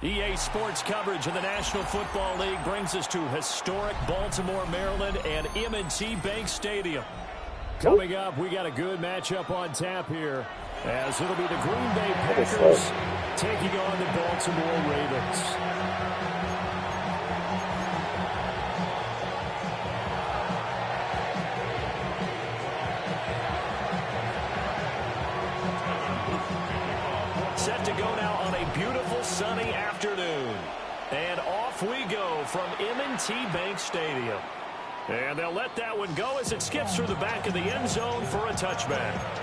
EA Sports coverage of the National Football League brings us to historic Baltimore, Maryland, and M&T Bank Stadium. Coming up, we got a good matchup on tap here, as it'll be the Green Bay Packers taking on the Baltimore Ravens. Set to go now on a beautiful sunny afternoon. And off we go from M&T Bank Stadium. And they'll let that one go as it skips through the back of the end zone for a touchback.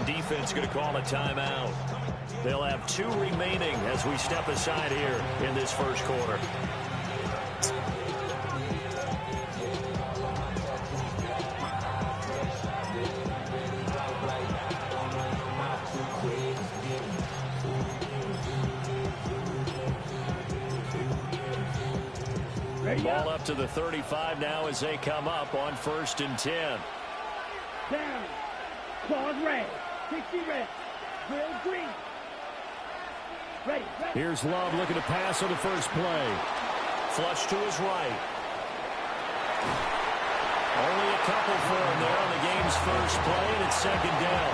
Defense going to call a timeout. They'll have 2 remaining as we step aside here in this first quarter. Ball up to the 35 now as they come up on 1st and 10. Down. Claws red. 60 red. Drill green. Ready. Here's Love looking to pass on the first play. Flush to his right. Only a couple for him there on the game's first play, and it's 2nd down.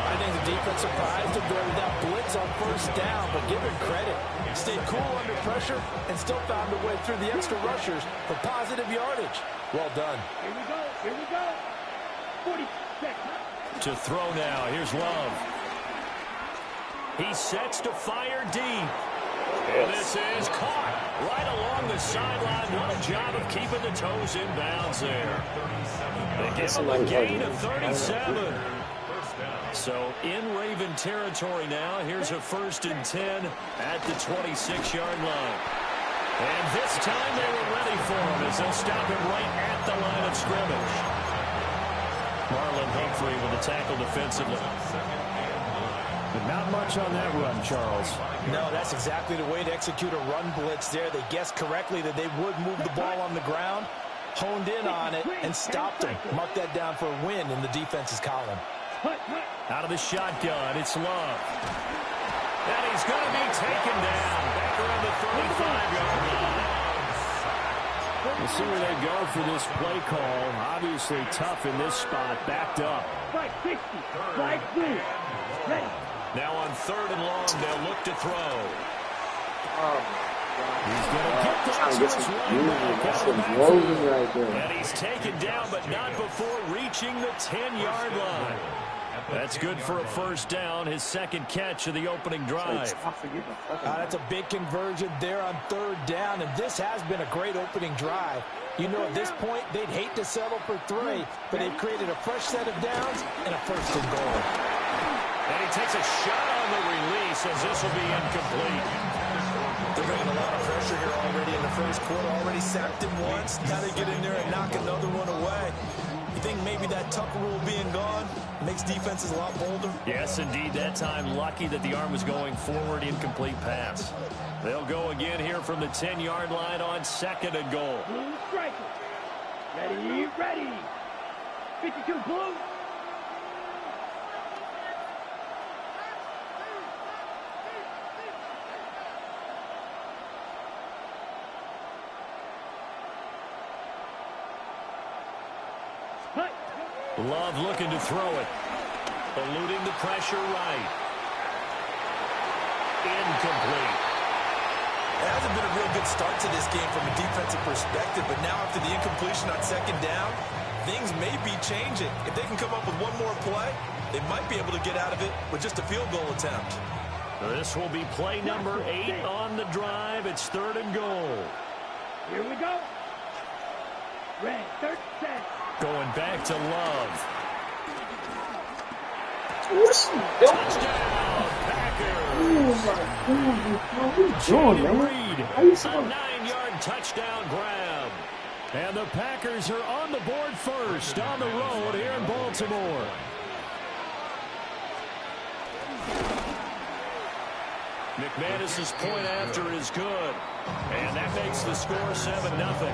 I think the defense surprised him there with that blitz on 1st down, but give him credit. Stayed cool under pressure and still found a way through the extra rushers for positive yardage. Well done. Here we go. Here we go. 40 seconds. To throw now. Here's Love. He sets to fire deep. And this is caught right along the sideline. What a job of keeping the toes in bounds there. They give him a gain of 37. So in Raven territory now. Here's a 1st and 10 at the 26-yard line. And this time they were ready for him as they'll stop him right at the line of scrimmage. Marlon Humphrey with a tackle defensively. But not much on that run, Charles. No, that's exactly the way to execute a run blitz there. They guessed correctly that they would move the ball on the ground, honed in on it, and stopped him. Mark that down for a win in the defense's column. Out of the shotgun, it's Love. And he's going to be taken down back around the 35-yard line. We'll see where they go for this play call. Obviously tough in this spot. Backed up. 560. 5 blue. Ready. Now on 3rd and long, they'll look to throw. He's going to get that to his right back. And he's taken down, but not before reaching the 10-yard line. That's good for a 1st down, his 2nd catch of the opening drive. That's a big conversion there on 3rd down, and this has been a great opening drive. You know, at this point, they'd hate to settle for 3, but they've created a fresh set of downs and a 1st and goal. And he takes a shot on the release as this will be incomplete. They're bringing a lot of pressure here already in the first quarter. Already sacked him once. Now they get in there and knock another one away. You think maybe that Tucker rule being gone makes defenses a lot bolder? Yes, indeed. That time, lucky that the arm was going forward. Incomplete pass. They'll go again here from the 10-yard line on 2nd and goal. Blue striker. Ready, ready. 52 blue. Love looking to throw it. Eluding the pressure right. Incomplete. It hasn't been a real good start to this game from a defensive perspective, but now after the incompletion on 2nd down, things may be changing. If they can come up with one more play, they might be able to get out of it with just a field goal attempt. This will be play number 8 on the drive. It's 3rd and goal. Here we go. Red, third set. Going back to Love. What's he doing? Touchdown, Packers. What are you doing, man? Reed, How you a supposed 9-yard touchdown grab. And the Packers are on the board first on the road here in Baltimore. McManus's point after is good. And that makes the score 7-0.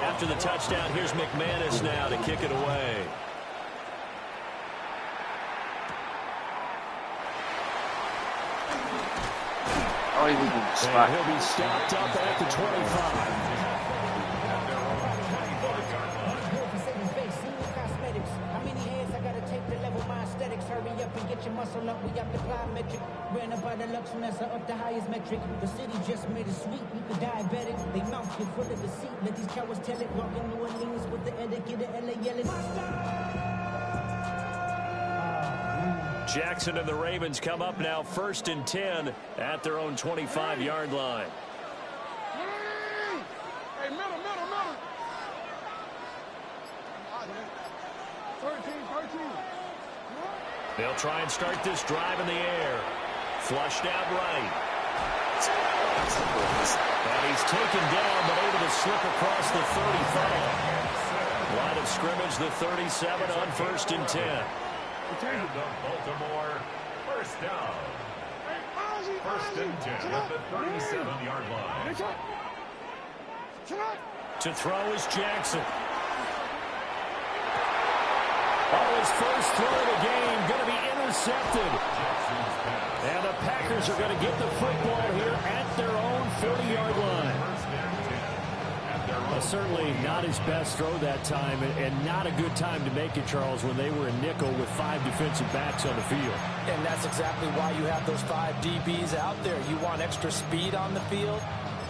After the touchdown, here's McManus now to kick it away. And he'll be stopped up at the 25. Hurry up and get your muscle up. We got the plyometric. Ran up by the Lux Nessa up the highest metric. The city just made it sweet. You could diabetic. They mouth get full of deceit. Let these cowards tell it. Walk in New Orleans with the etiquette of LA yelling. Jackson and the Ravens come up now 1st and 10 at their own 25-yard line. Hey, middle. 13. They'll try and start this drive in the air. Flushed out right. And he's taken down, but able to slip across the 35. Line of scrimmage, the 37 on 1st and 10. And the Baltimore first down. 1st and 10 at the 37-yard line. To throw is Jackson. His first throw of the game going to be intercepted. And the Packers are going to get the football here at their own 40-yard line. Certainly not his best throw that time, and not a good time to make it, Charles, when they were in nickel with 5 defensive backs on the field. And that's exactly why you have those 5 DBs out there. You want extra speed on the field,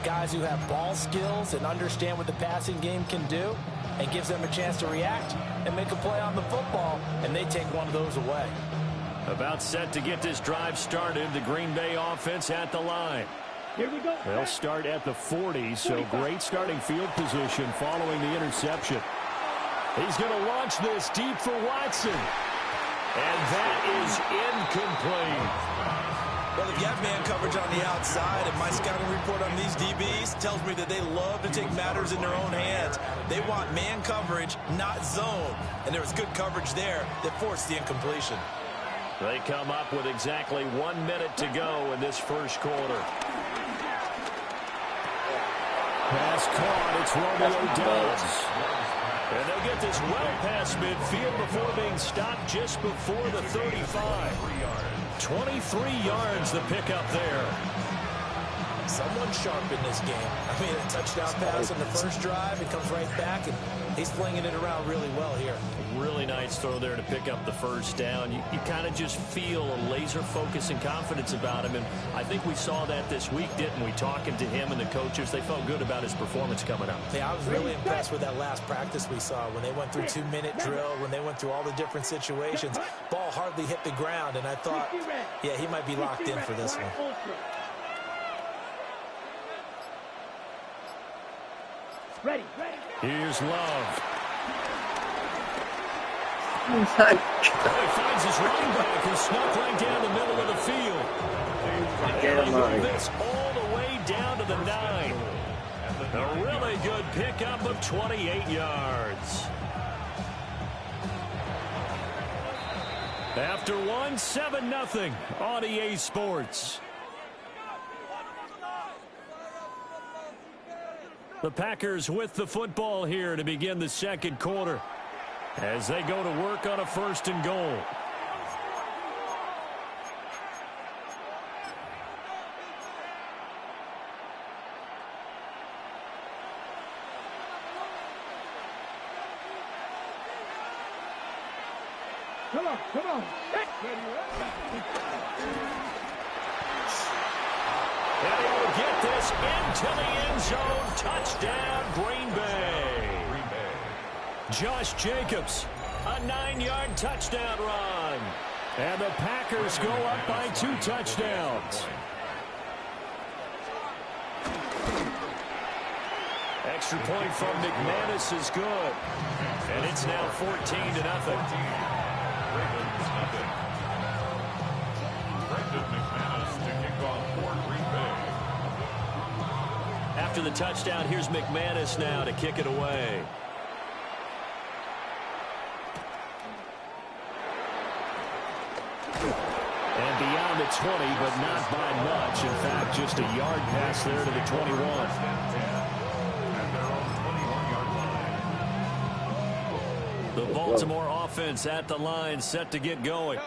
guys who have ball skills and understand what the passing game can do, and gives them a chance to react and make a play on the football, and they take one of those away. About set to get this drive started, the Green Bay offense at the line. Here we go. They'll start at the 40, so great starting field position following the interception. He's going to launch this deep for Watson. And that is incomplete. Well, if you have man coverage on the outside, and my scouting report on these DBs tells me that they love to take matters in their own hands. They want man coverage, not zone. And there was good coverage there that forced the incompletion. They come up with exactly 1 minute to go in this first quarter. Pass caught. It's Romeo Doubs. And they'll get this well past midfield before being stopped just before the 35. 23 yards the pickup there. Someone sharp in this game. I mean, a touchdown pass on the first drive. It comes right back, and he's flinging it around really well here. Really nice throw there to pick up the first down. You kind of just feel a laser focus and confidence about him, and I think we saw that this week, didn't we? Talking to him and the coaches, they felt good about his performance coming up. Yeah, I was really impressed with that last practice we saw when they went through 2-minute drill, when they went through all the different situations. Ball hardly hit the ground, and I thought, yeah, he might be locked in for this one. Ready. Here's Love. Oh my He finds his running back who snuck right down the middle of the field. And he this all the way down to the 9. A really good pickup of 28 yards. After 1, 7-0 on EA Sports. The Packers with the football here to begin the second quarter as they go to work on a 1st and goal. Come on. And he will get this into the end zone. Touchdown, Green Bay. Josh Jacobs, a 9-yard touchdown run. And the Packers go up by 2 touchdowns. Extra point from McManus is good. And it's now 14-0. After the touchdown, here's McManus now to kick it away. And beyond the 20, but not by much. In fact, just a yard pass there to the 21. The Baltimore offense at the line, set to get going.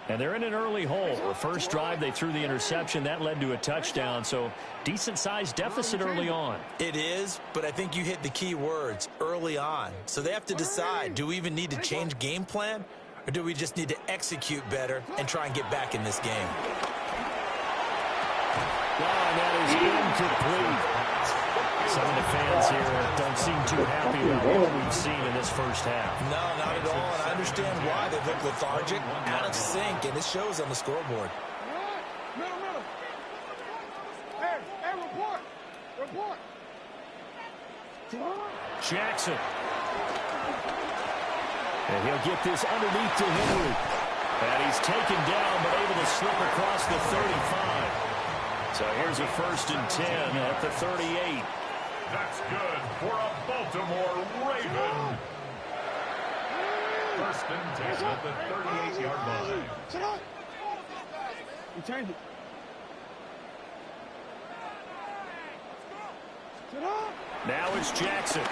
And they're in an early hole. The first drive, they threw the interception. That led to a touchdown, so decent-sized deficit early on. It is, but I think you hit the key words, early on. So they have to decide, do we even need to change game plan, or do we just need to execute better and try and get back in this game? And that is incomplete. Some of the fans here don't seem too happy about what we've seen in this first half. No, not at all, and I understand why. They look lethargic, out of sync, and it shows on the scoreboard. Middle. Hey, report. Jackson. And he'll get this underneath to Henry. And he's taken down, but able to slip across the 35. So here's a 1st and 10 at the 38. That's good for a Baltimore Raven. 1st and 10 at the 38-yard line. You change it. Now it's Jackson.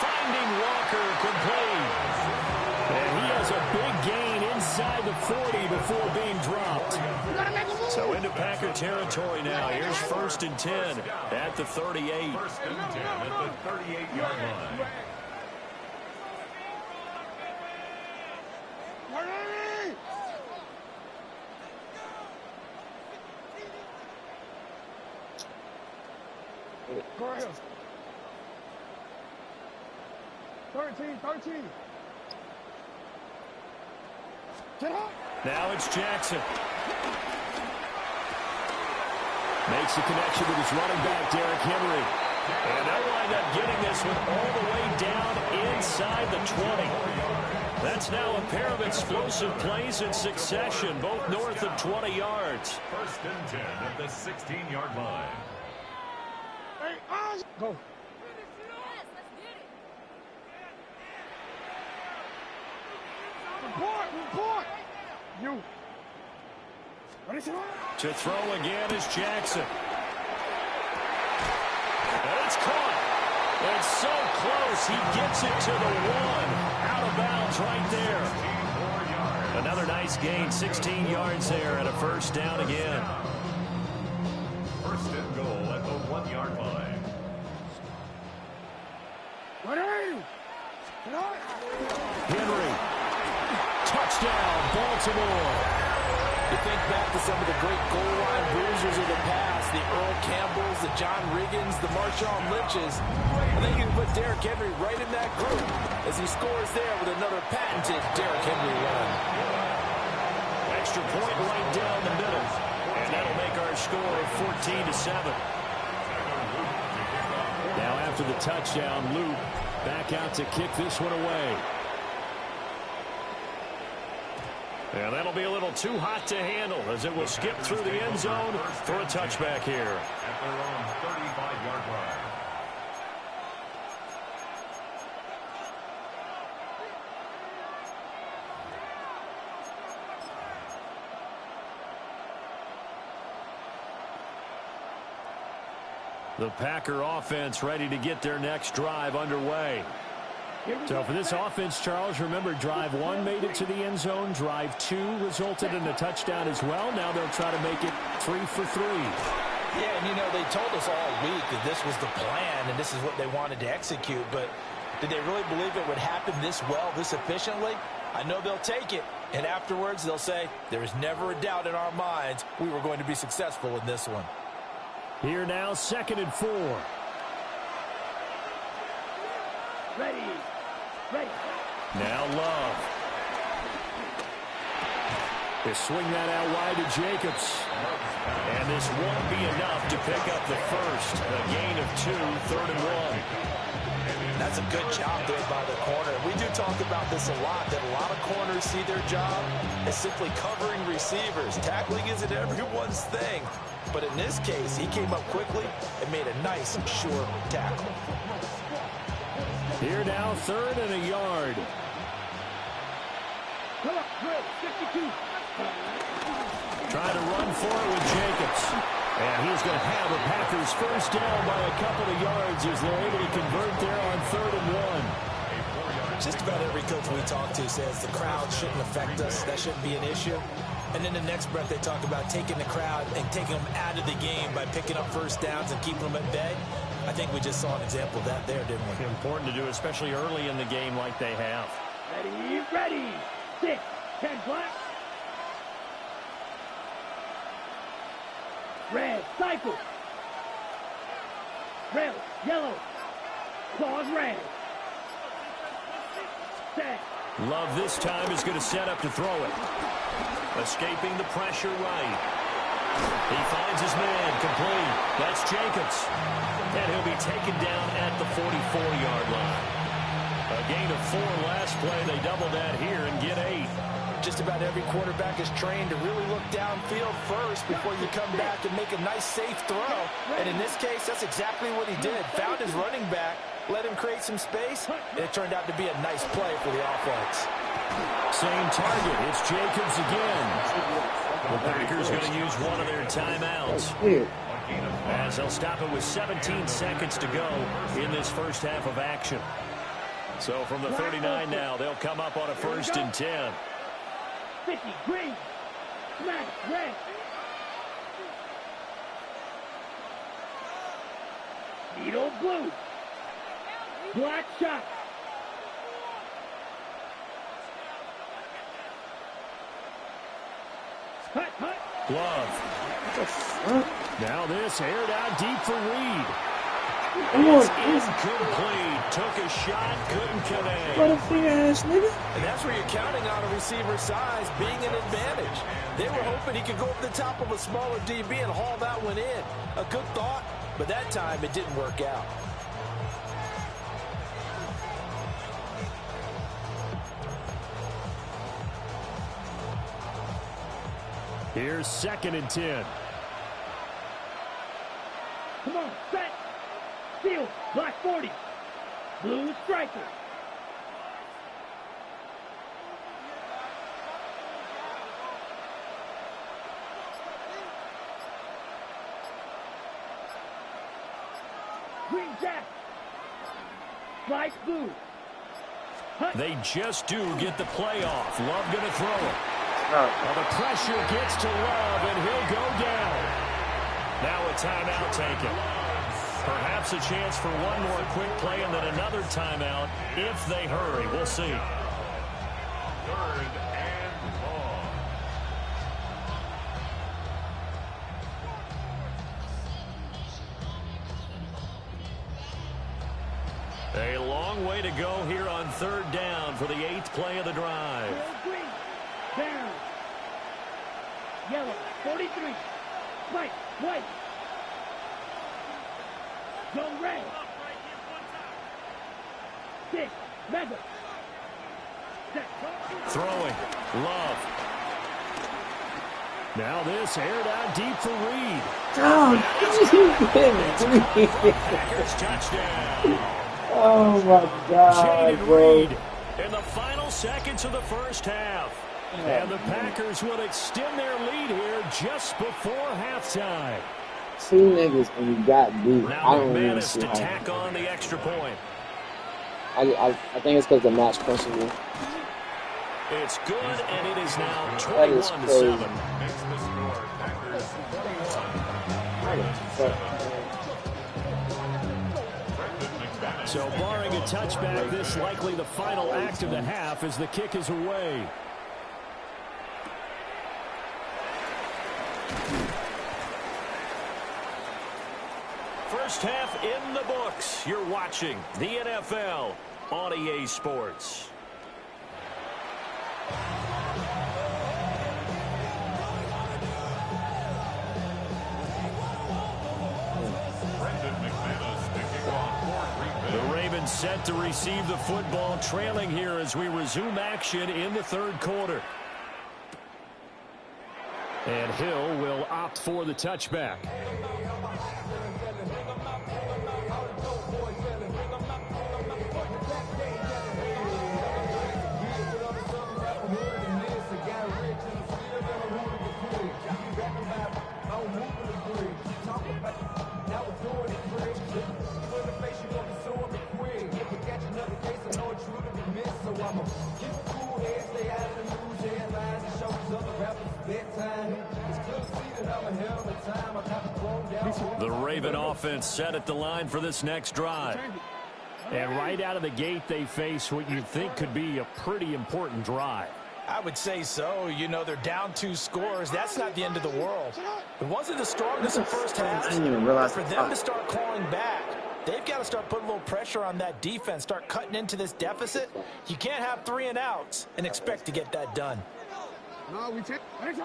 Finding Walker complete. And he has a big gain inside the 40 before being dropped. So into Packer territory now. Here's 1st and 10 at the 38. 1st and 10 at the 38-yard line. Go ahead. 13. Now it's Jackson. Makes the connection with his running back, Derrick Henry. And they'll wind up getting this one all the way down inside the 20. That's now a pair of explosive plays in succession, both north of 20 yards. 1st and 10 at the 16-yard line. Go. Report. You. To throw again is Jackson. And it's caught. It's so close. He gets it to the 1. Out of bounds right there. Another nice gain. 16 yards there and a 1st down again. 1st and goal at the 1-yard line. Henry. Touchdown, Baltimore. You think back to some of the great goal line bruisers of the past, the Earl Campbells, the John Riggins, the Marshawn Lynches. I think you can put Derrick Henry right in that group as he scores there with another patented Derrick Henry run. Extra point right down the middle. And that'll make our score 14-7. Now after the touchdown, Luke back out to kick this one away. And that'll be a little too hot to handle as it will skip through the end zone for a touchback here. At their own 35-yard line. The Packer offense ready to get their next drive underway. So for this offense, Charles, remember drive 1 made it to the end zone. Drive 2 resulted in a touchdown as well. Now they'll try to make it 3 for 3. Yeah, and you know, they told us all week that this was the plan and this is what they wanted to execute, but did they really believe it would happen this well, this efficiently? I know they'll take it, and afterwards they'll say, there is never a doubt in our minds we were going to be successful in this one. Here now, 2nd and 4. Ready. Now Love. They swing that out wide to Jacobs. And this won't be enough to pick up the first. A gain of 2, 3rd and 1. That's a good job there by the corner. We do talk about this a lot, that a lot of corners see their job as simply covering receivers. Tackling isn't everyone's thing. But in this case, he came up quickly and made a nice, sure tackle. Here now, 3rd and a yard. Come on, drill, 52. Trying to run for it with Jacobs. And he's going to have the Packers first down by a couple of yards as they're able to convert there on 3rd and 1. Just about every coach we talk to says the crowd shouldn't affect us. That shouldn't be an issue. And then the next breath they talk about taking the crowd and taking them out of the game by picking up first downs and keeping them at bay. I think we just saw an example of that there, didn't we? Important to do, especially early in the game like they have. Ready, ready. 6, 10 black. Red, cycle. Red, yellow. Claws red. Set. Love this time is going to set up to throw it. Escaping the pressure right. He finds his man complete. That's Jacobs. And he'll be taken down at the 44-yard line. A gain of 4 last play. They double that here and get 8. Just about every quarterback is trained to really look downfield first before you come back and make a nice, safe throw. And in this case, that's exactly what he did. Found his running back, let him create some space, and it turned out to be a nice play for the offense. Same target. It's Jacobs again. The Packers going to use one of their timeouts, as they'll stop it with 17 seconds to go in this first half of action. So from the 39 now, they'll come up on a 1st and 10. 50, green. Smash, red. Needle blue. Black shot. Hut, hut. Glove. Now this aired out deep for Reed. It's incomplete. Took a shot, couldn't connect. What a finger ass nigga. And that's where you're counting on a receiver's size being an advantage. They were hoping he could go over the top of a smaller DB and haul that one in. A good thought, but that time it didn't work out. Here's 2nd and 10. Come on, set. Field, black 40. Blue striker. Green jack. Black blue. They just do get the play off. Love going to throw it. Well, the pressure gets to Love, and he'll go down. Now a timeout taken. Perhaps a chance for one more quick play and then another timeout if they hurry. We'll see. 3rd and long. A long way to go here on 3rd down for the 8th play of the drive. Green, down. Yellow, 43. White, white. Go red. 6, mega. Throwing. Love. Now this aired out deep for Reed. Oh, Packers touchdown. oh my God, Jaden bro. Reed in the final seconds of the first half. And the Packers will extend their lead here just before halftime. 2 niggas and you got beat. I Now don't even McManus see to how. tack on the extra point. I think it's because the match principle. It's good, and it is now That is 21-7. Makes the score. Packers 41. So barring a touchback, this likely the final act of the half as the kick is away. First half in the books. You're watching the NFL on EA Sports. And set to receive the football, trailing here as we resume action in the third quarter. And Hill will opt for the touchback. The Raven offense set at the line for this next drive. And right out of the gate, they face what you think could be a pretty important drive. I would say so. You know, they're down 2 scores. That's not the end of the world. It wasn't the strongest in the first half. I didn't even realize For them to start clawing back, they've got to start putting a little pressure on that defense, start cutting into this deficit. You can't have 3 and outs and expect to get that done. No, we take 13.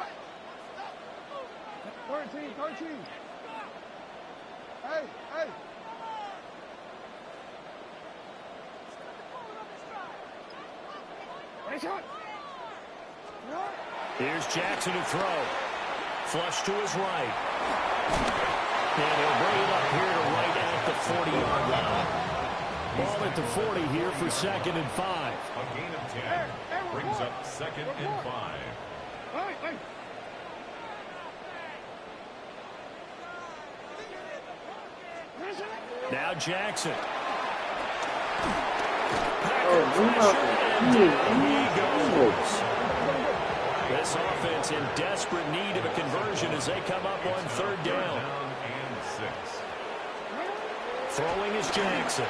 Hey. Here's Jackson to throw. Flush to his right. And he'll bring it up here to right at the 40-yard line. Ball at the 40 here for 2nd and 5. A gain of 10 brings up 2nd and 5. Hey. Now Jackson. He goes. This offense in desperate need of a conversion as they come up on 3rd down. And 6. Throwing is Jackson.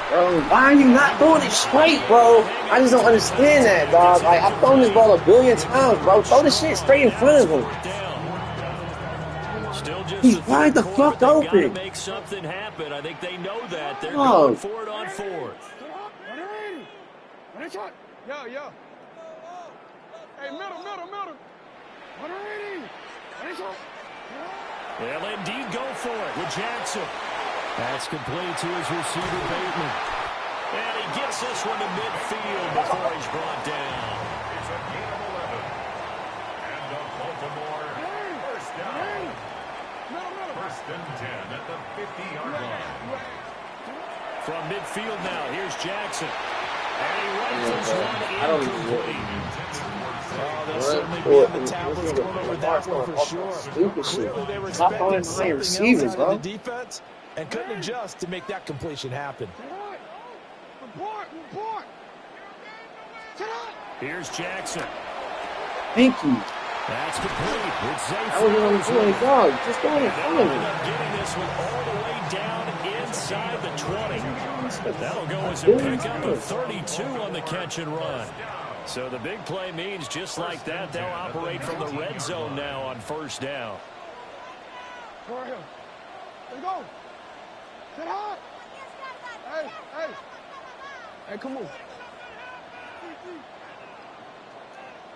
Bro, why are you not throwing it straight, bro? I just don't understand that, dog. Like, I've thrown this ball a billion times, bro. Throw the shit straight in front of him. He's wide the fuck open. Make something happen. I think they know that. They're going for it on 4th. Yo. Hey, middle. They'll indeed go for it with Jackson. That's complete to his receiver, Bateman. And he gets this one to midfield before he's brought down. It's a gain of 11. And a Baltimore first down. 1st and 10 at the 50-yard line. From midfield now, here's Jackson. And he runs his one incomplete. They'll certainly be on the tablets going over that one for sure. Clearly they were expecting something else out of the defense and couldn't adjust to make that completion happen. Here's Jackson. Thank you. That's complete. It's safe. I wasn't on the 20, dog. Just go in front of him. Getting this one all the way down inside the 20. That'll go as a pickup of 32 on the catch and run. So the big play means just like that, they'll operate from the red zone now on 1st down. Here we go. Sit high. Hey, come on.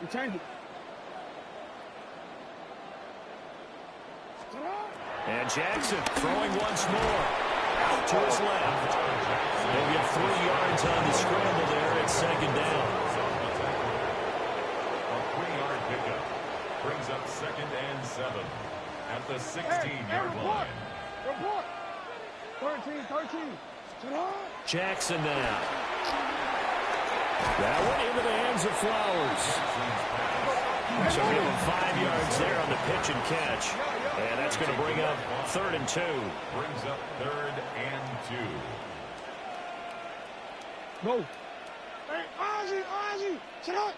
You change it. And Jackson throwing once more. Out to his left. He'll get 3 yards on the scramble there at 2nd down. A 3-yard pickup brings up 2nd and 7 at the 16-yard line. Report. 13. Jackson now. That went into the hands of Flowers. So give him 5 yards there on the pitch and catch. And that's going to bring up 3rd and 2. Brings up 3rd and 2. Go. Hey, Ozzy. Sit up.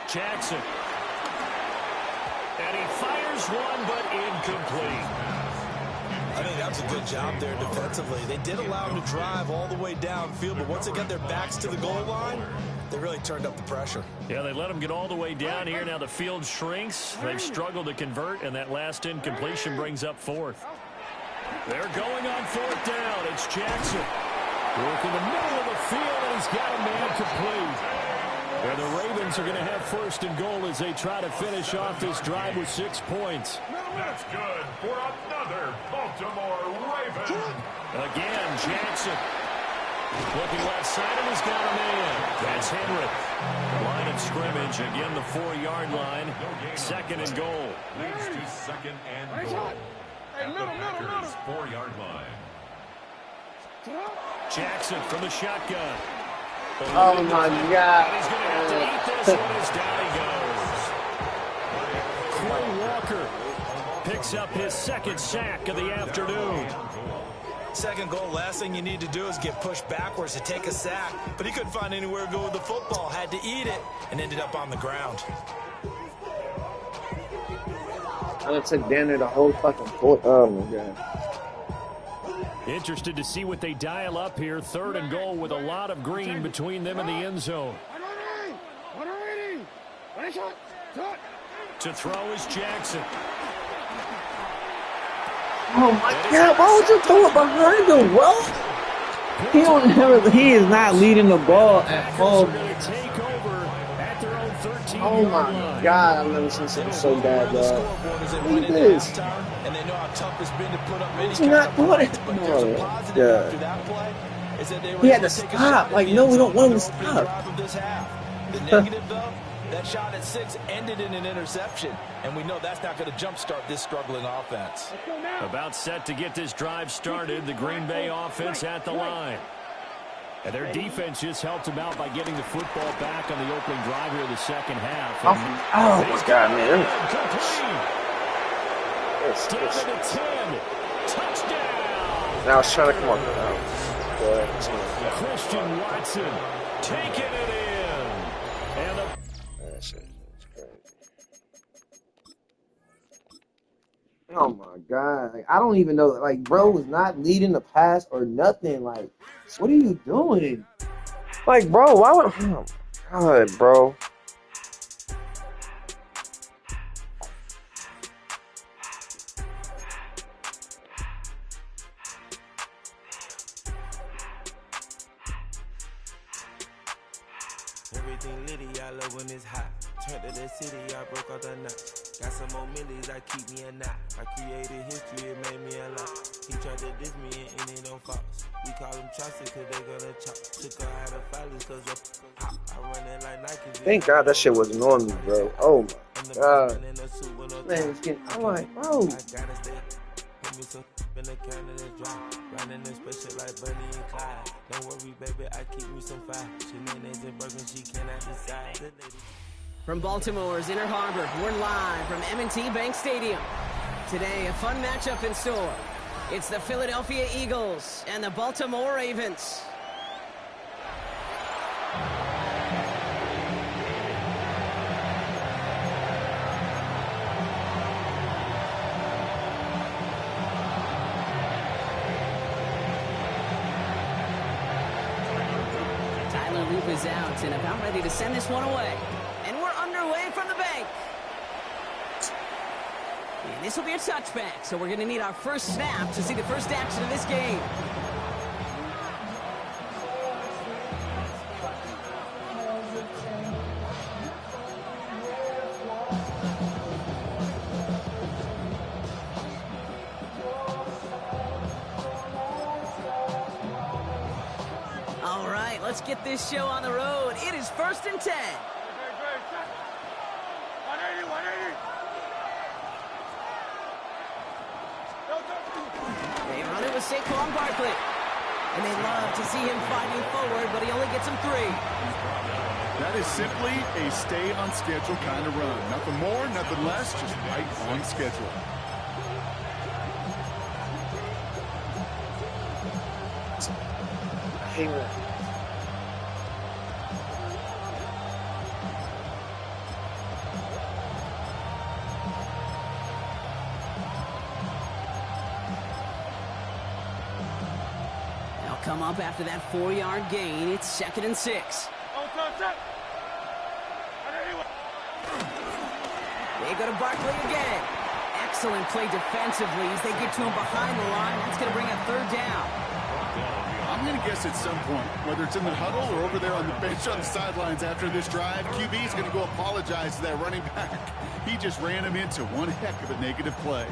Jackson. And he fires one, but incomplete. I think that's a good job there defensively. They did allow him to drive all the way downfield, but once they got their backs to the goal line, they really turned up the pressure. Yeah, they let him get all the way down here. Now the field shrinks. They've struggled to convert, and that last incompletion brings up 4th. They're going on 4th down. It's Jackson. Work in the middle of the field, and he's got a man complete. And the Ravens are going to have first and goal as they try to finish off this drive with 6 points. That's good for another Baltimore Ravens. Again, Jackson. Looking left side, and he's got a man. That's Henry. Line of scrimmage, again the 4-yard line. Second and goal. Leads to second and goal. At the Packers' 4-yard line. Jackson from the shotgun. Oh, my God. He's going to have to eat this one as down he goes. Clay Walker picks up his second sack of the afternoon. Second goal, last thing you need to do is get pushed backwards to take a sack. But he couldn't find anywhere to go with the football. Had to eat it and ended up on the ground. I took Danner the whole fucking foot. Oh, my God. Interested to see what they dial up here. Third and goal with a lot of green between them and the end zone. To throw is Jackson. Oh, my God. Why would you throw it behind him, bro? He is not leading the ball at all. Oh, my God. I've never seen something so bad, bro. Look at this. And they know how tough it's been to put up any He's not doing it. Yeah. He had to stop. Like, no, we don't want him to stop. The negative, though, that shot at 6 ended in an interception. And we know that's not going to jumpstart this struggling offense. About set to get this drive started. The Green Bay offense at the line. And their defense just helped them out by getting the football back on the opening drive here in the second half. Oh, my God, man. Down to the 10. Touchdown. Now it's trying to come on. Christian Watson taking it in. And oh my God. Like, I don't even know. Like, bro was not leading the pass or nothing. Like, what are you doing? Like, bro, why would. Oh my God, bro. Everything litty, I love when it's hot. Turn to the city, I broke out the knot. Got some more millies, I keep me a knot. I created history, it made me a lot. He tried to diss me and it don't fox. We call them Chaucer cause they gonna chop. Took her out of filers cause I run it like Nike. Thank God that shit wasn't on me, bro. Oh my God. Man, it's getting. I'm like, bro. I gotta stay. Put me some in the can of the dry. Riding this special like Bunny and Clyde. Don't worry, baby, I keep me some fire. She names and broken, she cannot decide. From Baltimore's Inner Harbor, we're live from M&T Bank Stadium. Today, a fun matchup in store. It's the Philadelphia Eagles and the Baltimore Ravens. Tyler Loop is out and about ready to send this one away. And we're underway from the bank. And this will be a touchback, so we're going to need our first snap to see the first action of this game. All right, let's get this show on the road. It is 1st and 10. They run it with Saquon Barkley. And they love to see him fighting forward, but he only gets him 3. That is simply a stay on schedule kind of run. Nothing more, nothing less, just right on schedule. I hate that. Come up after that 4-yard gain. It's 2nd and 6. They go to Barkley again. Excellent play defensively as they get to him behind the line. That's going to bring a 3rd down. I'm I'm going to guess at some point, whether it's in the huddle or over there on the bench on the sidelines after this drive, QB is going to go apologize to that running back. He just ran him into one heck of a negative play.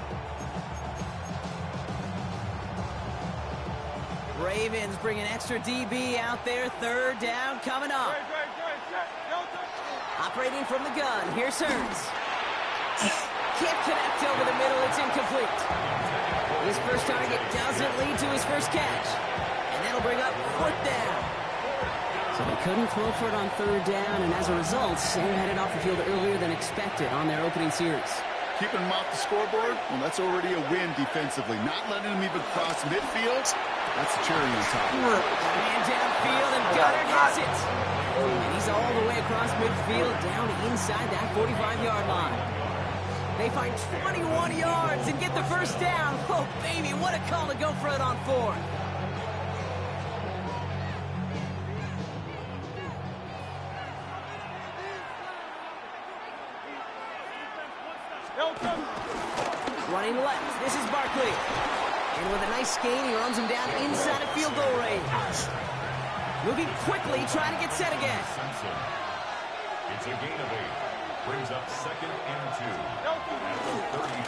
Ravens bring an extra DB out there. Third down coming up. Operating from the gun. Here's Hurts. Can't connect over the middle. It's incomplete. His first target doesn't lead to his first catch. And that'll bring up fourth down. So they couldn't throw for it on third down, and as a result, they're headed off the field earlier than expected on their opening series. Keeping him off the scoreboard, well, that's already a win defensively. Not letting him even cross midfield, that's the cherry on top. And downfield, and Goddard has it. And he's all the way across midfield, down inside that 45-yard line. They find 21 yards and get the first down. Oh, baby, what a call to go for it on fourth. Running left, this is Barkley. And with a nice gain, he runs him down inside of field goal range. Moving quickly, trying to get set again. It's a gain of 8. Brings up 2nd and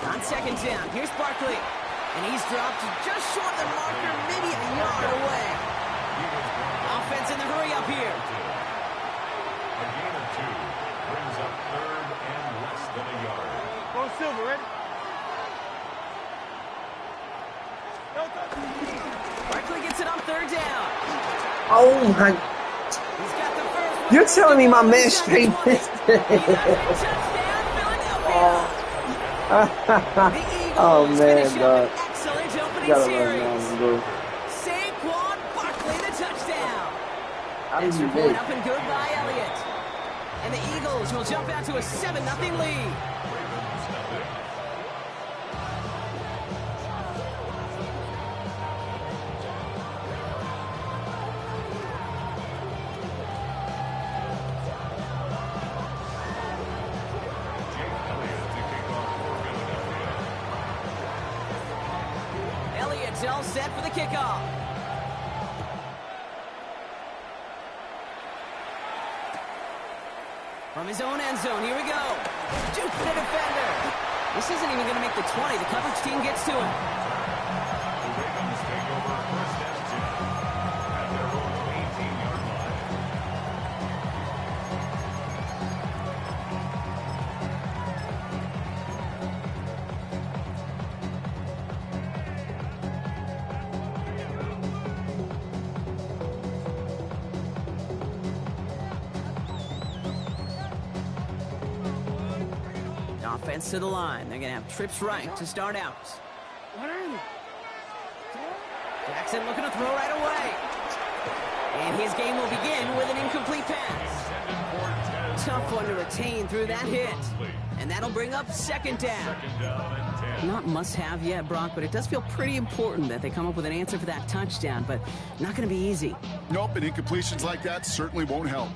2. On second down, here's Barkley. And he's dropped just short of the marker, maybe a yard away. Offense in the hurry up here. A gain of 2. Brings up 3rd and less than a yard. Go Silver, ready? Barkley gets it on third down. Oh my! He's got the first. You're telling me my man straight missed it. Touchdown, Philadelphia. Oh man, dog. Excellent opening Gotta series. run, bro. Saquon Barkley the touchdown. How did Extra you point miss? up and good by Elliott. And the Eagles will jump out to a 7-0 lead. Elliott's all set for the kickoff. From his own end zone, here we go. Jukes the defender. This isn't even going to make the 20. The coverage team gets to him. The Ravens take over 1st and 10 at their own 18-yard line. Offense to the line. They're going to have trips right to start out. Jackson looking to throw right away. And his game will begin with an incomplete pass. Tough one to retain through that hit. And that'll bring up second down. Not must-have yet, Brock, but it does feel pretty important that they come up with an answer for that touchdown, but not going to be easy. Nope, and incompletions like that certainly won't help.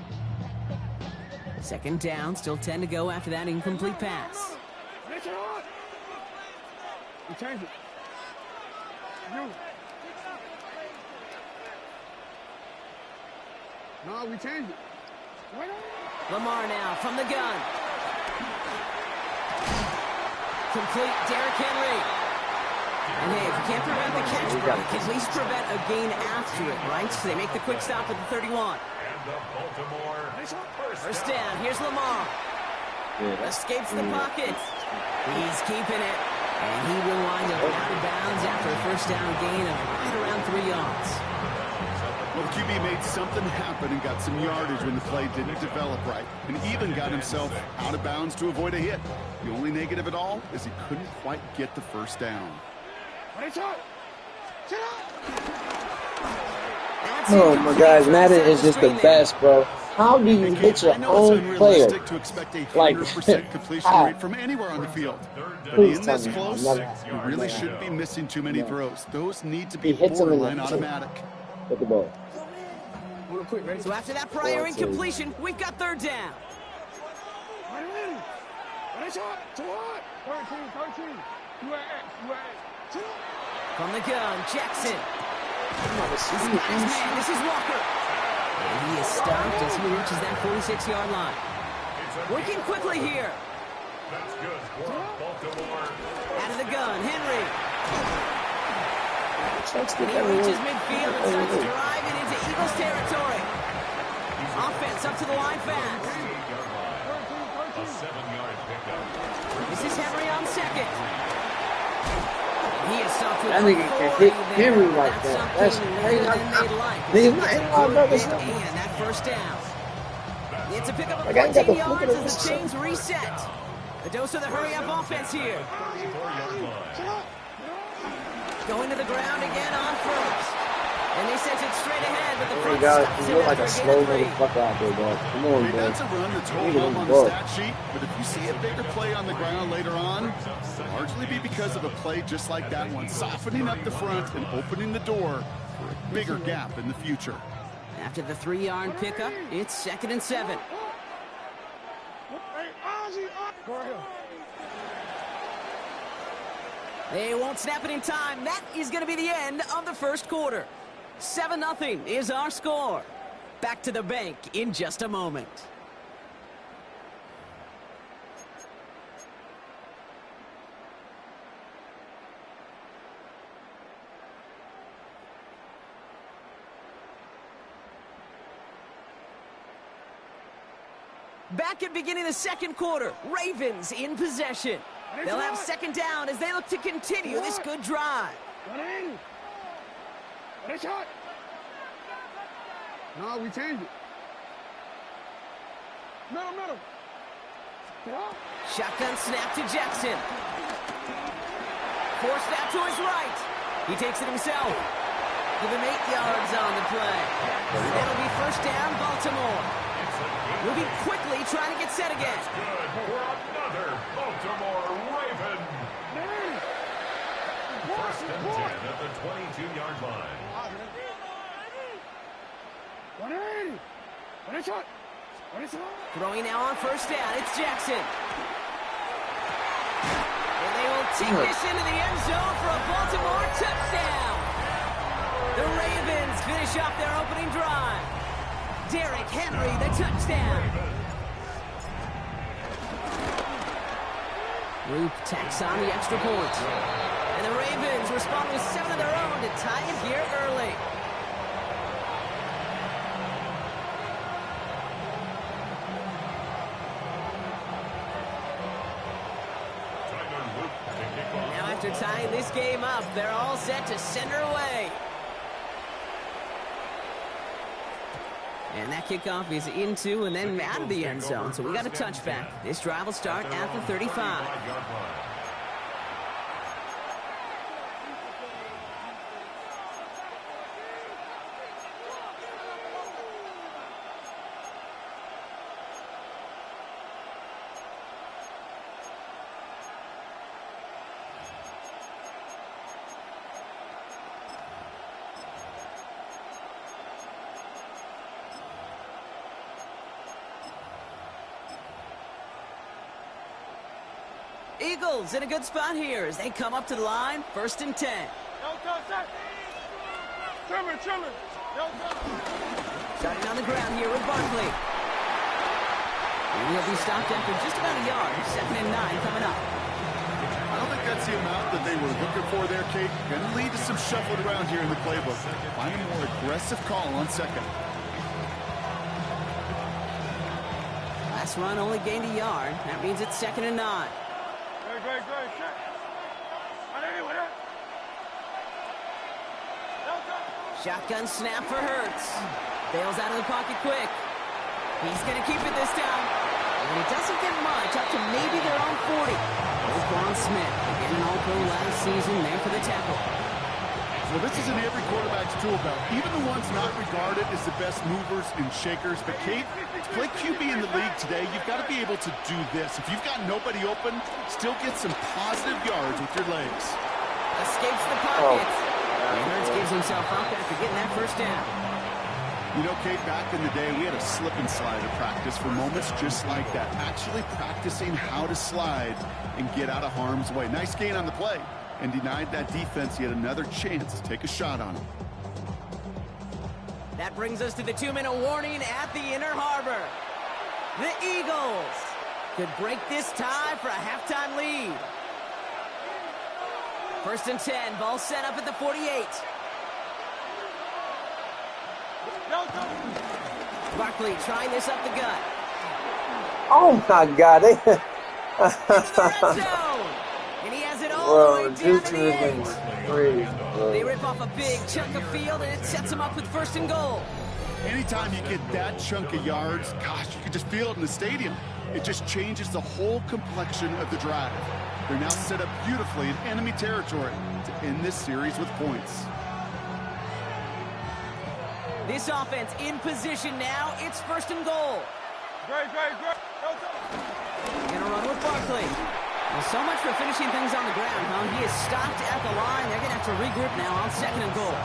Second down, still 10 to go after that incomplete pass. Change it. No, we changed it. Lamar now from the gun. Complete, Derrick Henry. And hey, if you can't prevent the catch break, at least prevent a gain after it, right? So they make the quick stop at the 31. And the Baltimore First down, here's Lamar. Escapes the pocket. He's keeping it. And he will wind up out of bounds after a first down gain of right around 3 yards. Well, the QB made something happen and got some yardage when the play didn't develop right, and even got himself out of bounds to avoid a hit. The only negative at all is he couldn't quite get the first down. Oh my God, Madden is just the best, bro. How do you hit your own player? To expect a Like, 100% completion rate from anywhere on the field. But Please in tell this me. close, Never- you really shouldn't be missing too many throws. Those need to be He hits him in the- borderline automatic. Hit the ball. So after that prior incompletion, we've got third down. 13. From the gun, Jackson. This is Walker. And he is stopped as he reaches that 46-yard line. Working quickly here. That's good for Baltimore. Out of the gun, Henry. And he reaches midfield and starts driving into Eagles territory. Offense up to the line fast. A 7-yard pickup. This is Henry on second. He is stopped with That nigga can hit Henry like that. That's crazy. Niggas not in my brothers. And that first down. It's a pickup of Like, I ain't got 14 the flick yards of as the the chains reset. A dose of the hurry-up offense here. Going to the ground again on first. And they sent it straight ahead, but the front stops You him look like after a a slow gain of 3. motherfucker out there, bro. Come on, Hey, bro. that's a run that's hold up on the stat sheet, but if you see a bigger play on the ground later on, it'll largely be because of a play just like that one, softening up the front and opening the door for a bigger gap in the future. After the 3-yard pickup, it's 2nd and 7. They won't snap it in time. That is going to be the end of the first quarter. 7-0 is our score. Back to the bank in just a moment. Back at beginning of the second quarter, Ravens in possession. They'll have 2nd down as they look to continue this good drive. No, we changed it. Middle. Shotgun snap to Jackson. Forced out to his right. He takes it himself. Give him 8 yards on the play. It'll be 1st down, Baltimore. Moving quickly, trying to get set again. Good for another Baltimore Raven. 1st and 10 at the 22-yard line. Throwing now on 1st down, it's Jackson. And they will take this into the end zone for a Baltimore touchdown. The Ravens finish off their opening drive. Derrick Henry, the touchdown. Roop tacks on the extra point. And the Ravens respond with 7 of their own to tie it here early. Now after tying this game up, they're all set to send her away. And that kickoff is into and then out of the end zone. So we got a touchback. This drive will start at the 35. Eagles in a good spot here as they come up to the line, 1st and 10. Starting on the ground here with Barkley. And he'll be stopped after just about a yard. 2nd and 9 coming up. I don't think that's the amount that they were looking for there, Kate. Going to lead to some shuffling around here in the playbook. Find a more aggressive call on 2nd. Last run only gained a yard. That means it's 2nd and 9. Shotgun snap for Hurts. Bails out of the pocket quick. He's going to keep it this time. And it doesn't get much, up to maybe their own 40. There's Braun Smith, again an All-Pro last season, there for the tackle. Well, this is in every quarterback's tool belt, even the ones not regarded as the best movers and shakers. But, Kate, to play QB in the league today, you've got to be able to do this. If you've got nobody open, still get some positive yards with your legs. Escapes the pocket. And Hurts gives himself up after getting that 1st down. You know, Kate, back in the day, we had a slip and slide at practice for moments just like that. Actually practicing how to slide and get out of harm's way. Nice gain on the play. And denied that defense yet another chance to take a shot on him. That brings us to the 2-minute warning at the Inner Harbor. The Eagles could break this tie for a halftime lead. 1st and 10, ball set up at the 48. Barkley trying this up the gut. Oh my God! Red zone. And he has it all the way down to the 8. They rip off a big chunk of field, and it sets them up with 1st and goal. Anytime you get that chunk of yards, gosh, you can just feel it in the stadium. It just changes the whole complexion of the drive. They're now set up beautifully in enemy territory to end this series with points. This offense in position now. It's 1st and goal. Great. Gonna run with Barkley. Well, so much for finishing things on the ground, huh? He is stopped at the line. They're gonna have to regroup now on 2nd and goal.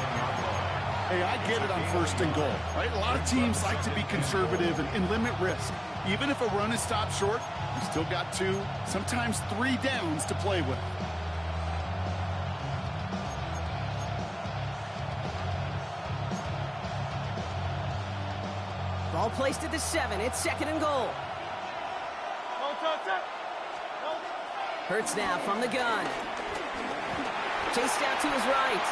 Hey, I get it on 1st and goal, right? A lot of teams like to be conservative and limit risk. Even if a run is stopped short, you still got 2, sometimes 3 downs to play with. Ball placed at the 7. It's 2nd and goal. Hurts now from the gun. Chased out to his right.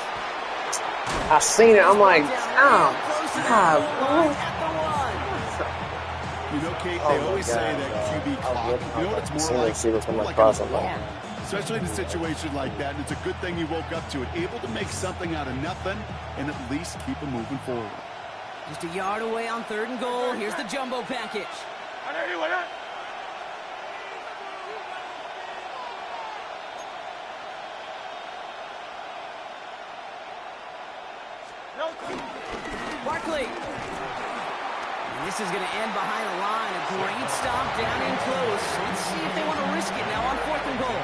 I seen it. I'm like, oh, God. You know, Kate, they always say that QB clock, you know what it's more like? It's more like an alarm. Especially in a situation like that, and it's a good thing you woke up to it. Able to make something out of nothing and at least keep them moving forward. Just a yard away on 3rd and goal. Here's the jumbo package. Barkley. And this is going to end behind the line. A great stop down in close. Let's see if they want to risk it now on 4th and goal.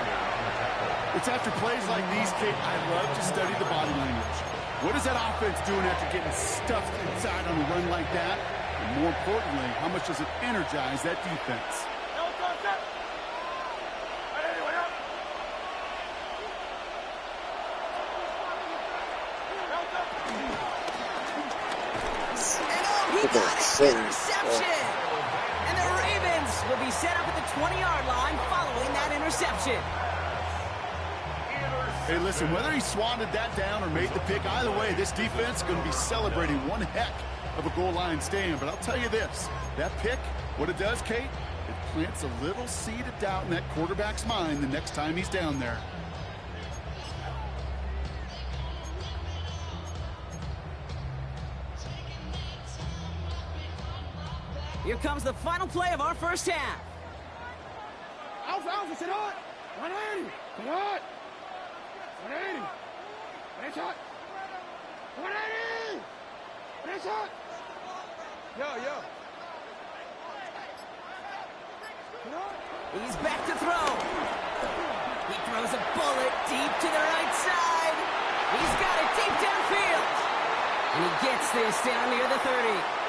It's after plays like these, Kate, I love to study the body language. What is that offense doing after getting stuffed inside on a run like that? And more importantly, how much does it energize that defense? He got an interception. And the Ravens will be set up at the 20-yard line following that interception. Hey, listen, whether he swatted that down or made the pick, either way, this defense is going to be celebrating one heck of a goal line stand. But I'll tell you this, that pick, what it does, Kate, it plants a little seed of doubt in that quarterback's mind the next time he's down there. Here comes the final play of our 1st half. Alpha, sit hot. 180. Sit hot. 180. Finish hot. 180. Finish hot. Yo. He's back to throw. He throws a bullet deep to the right side. He's got it deep downfield. And he gets this down near the 30.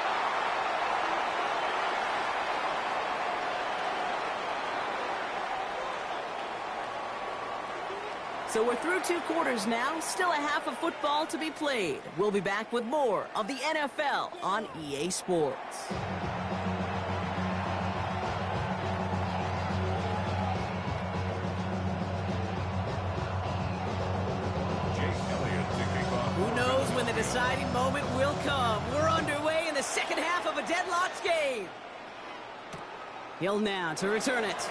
So we're through 2 quarters now, still a half of football to be played. We'll be back with more of the NFL on EA Sports. Who knows when the deciding moment will come? We're underway in the 2nd half of a deadlocked game. Hill now to return it.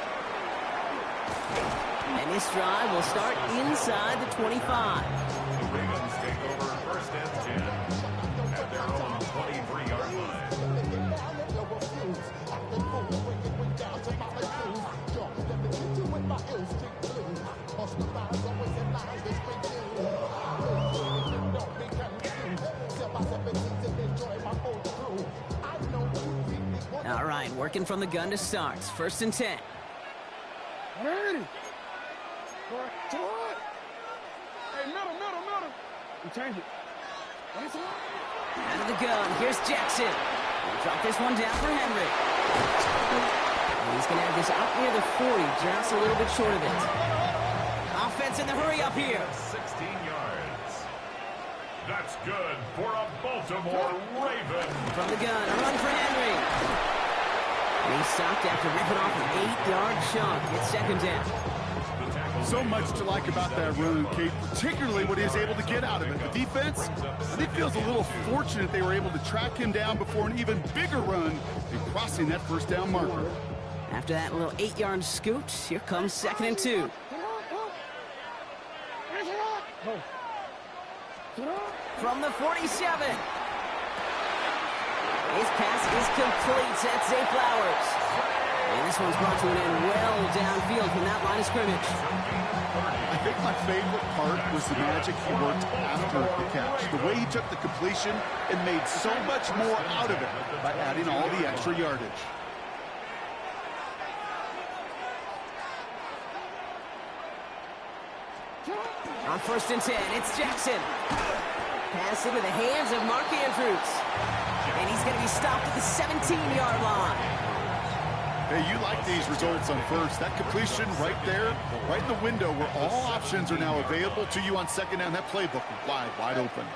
And this drive will start inside the 25. The Ravens take over 1st and 10 at their own 23-yard line. All right, working from the gun to start. 1st and 10. Ready. To what? Hey, middle. You change it. Out of the gun, here's Jackson. He'll drop this one down for Henry. And he's going to have this out near the 40, just a little bit short of it. Offense in the hurry up here. 16 yards. That's good for a Baltimore Raven. From the gun, a run for Henry. And he's stopped after ripping off an 8-yard chunk. It's second down. So much to like about that run, Kate, particularly what he was able to get out of it. The defense, I think, feels a little fortunate they were able to track him down before an even bigger run and crossing that first down marker. After that little 8-yard scoot, here comes 2nd and 2. From the 47. His pass is complete. That's Zay Flowers. And this one's brought to an end well downfield from that line of scrimmage. I think my favorite part was the magic he worked after the catch. The way he took the completion and made so much more out of it by adding all the extra yardage. On 1st and 10, it's Jackson. Pass into the hands of Mark Andrews. And he's going to be stopped at the 17-yard line. Hey, you like these results on first. That completion right there, right in the window where all options are now available to you on second down. That playbook wide open.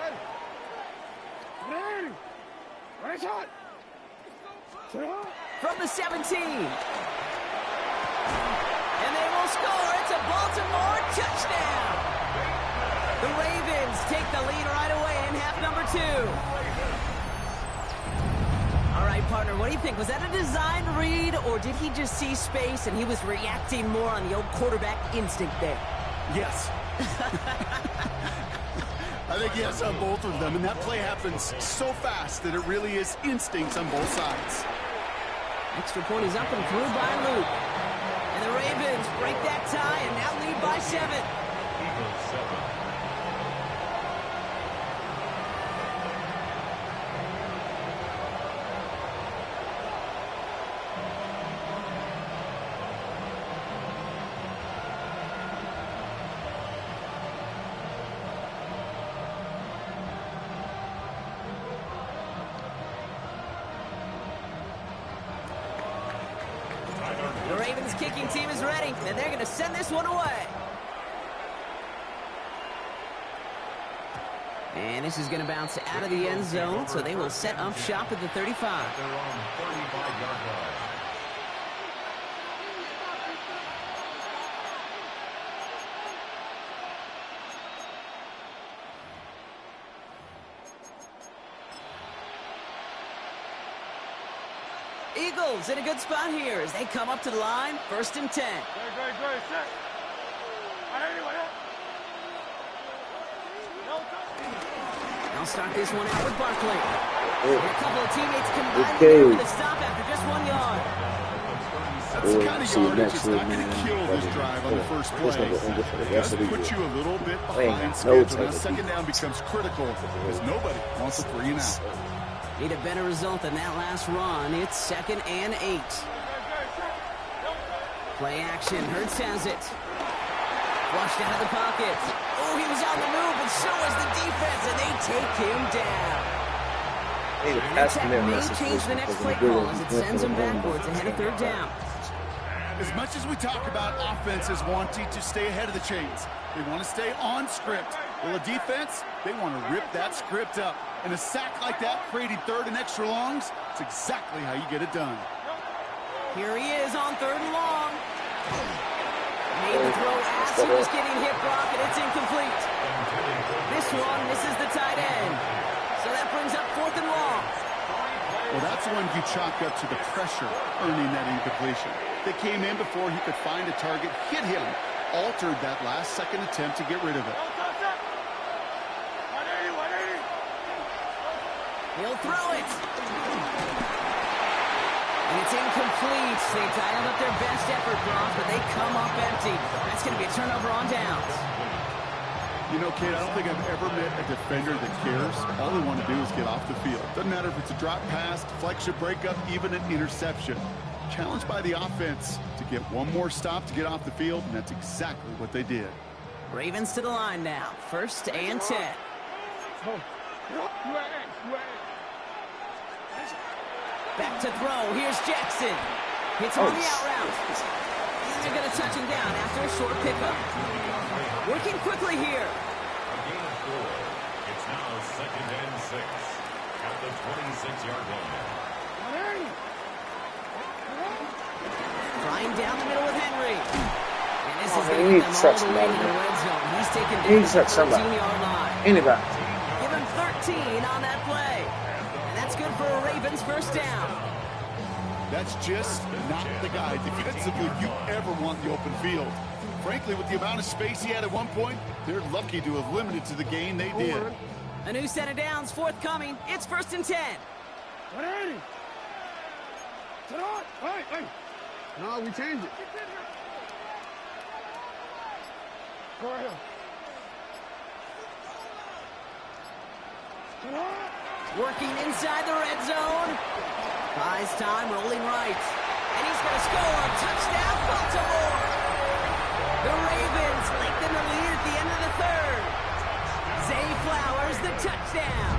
From the 17. And they will score. It's a Baltimore touchdown. The Ravens take the lead right away in half number 2. All right, partner, what do you think? Was that a design read, or did he just see space and he was reacting more on the old quarterback instinct there? Yes. I think yes on both of them, and that play happens so fast that it really is instincts on both sides. Extra point is up and through by Luke. And the Ravens break that tie and now lead by 7. Eagles 7. The Ravens kicking team is ready, and they're going to send this one away. And this is going to bounce out of the end zone, so they will set up shop at the 35. They're on 35-yard line. Eagles in a good spot here as they come up to the line, 1st and 10. They'll start this one out with Barkley. And a couple of teammates combined there with a stop after just 1 yard. That's the kind of yardage that's not going to kill this drive on the first play. It does put you a little bit behind schedule. Now second down becomes critical because nobody wants a 3 and out. Need a better result than that last run. It's 2nd and 8. Play action. Hurts has it. Flushed out of the pocket. Oh, he was on the move, but so was the defense, and they take him down. Hey, the And pass that there may change the next play call as it sends them backwards ahead of 3rd down. As much as we talk about offenses wanting to stay ahead of the chains, they want to stay on script. Well, a defense, they want to rip that script up. And a sack like that, creating 3rd and extra longs, it's exactly how you get it done. Here he is on 3rd and long. Made the throw as he was getting hit, Brock, and it's incomplete. This one misses the tight end. So that brings up 4th and long. Well, that's when you chalk up to the pressure earning that incompletion. They came in before he could find a target, hit him, altered that last-second attempt to get rid of it. He'll throw it. And it's incomplete. They dialed up their best effort, Brock, but they come up empty. That's going to be a turnover on downs. You know, Kate, I don't think I've ever met a defender that cares. All they want to do is get off the field. Doesn't matter if it's a drop pass, deflection, breakup, even an interception. Challenged by the offense to get one more stop to get off the field, and that's exactly what they did. Ravens to the line now. 1st and 10. Back to throw. Here's Jackson. Hits on the out route. And they're going to touch him down after a short pickup. Working quickly here. A gain of 4. It's Now 2nd and 6 at the 26-yard line. Flying down the middle with Henry. And this is man, going to you get need them to all touch the way to somebody. the red zone. He's taken You down need to the touch somebody. 13-yard line. Anybody. Give him 13 on that play. And that's good for a Ravens first down. That's just not the guy defensively you ever want in the open field. Frankly, with the amount of space he had at one point, they're lucky to have limited to the gain they did. A new set of downs forthcoming. It's 1st and 10. Hey. No, we changed it. Go ahead. Working inside the red zone. Buys time, rolling right. And he's going to score. Touchdown, Baltimore. The Ravens lengthen the lead at the end of the third. Zay Flowers, the touchdown.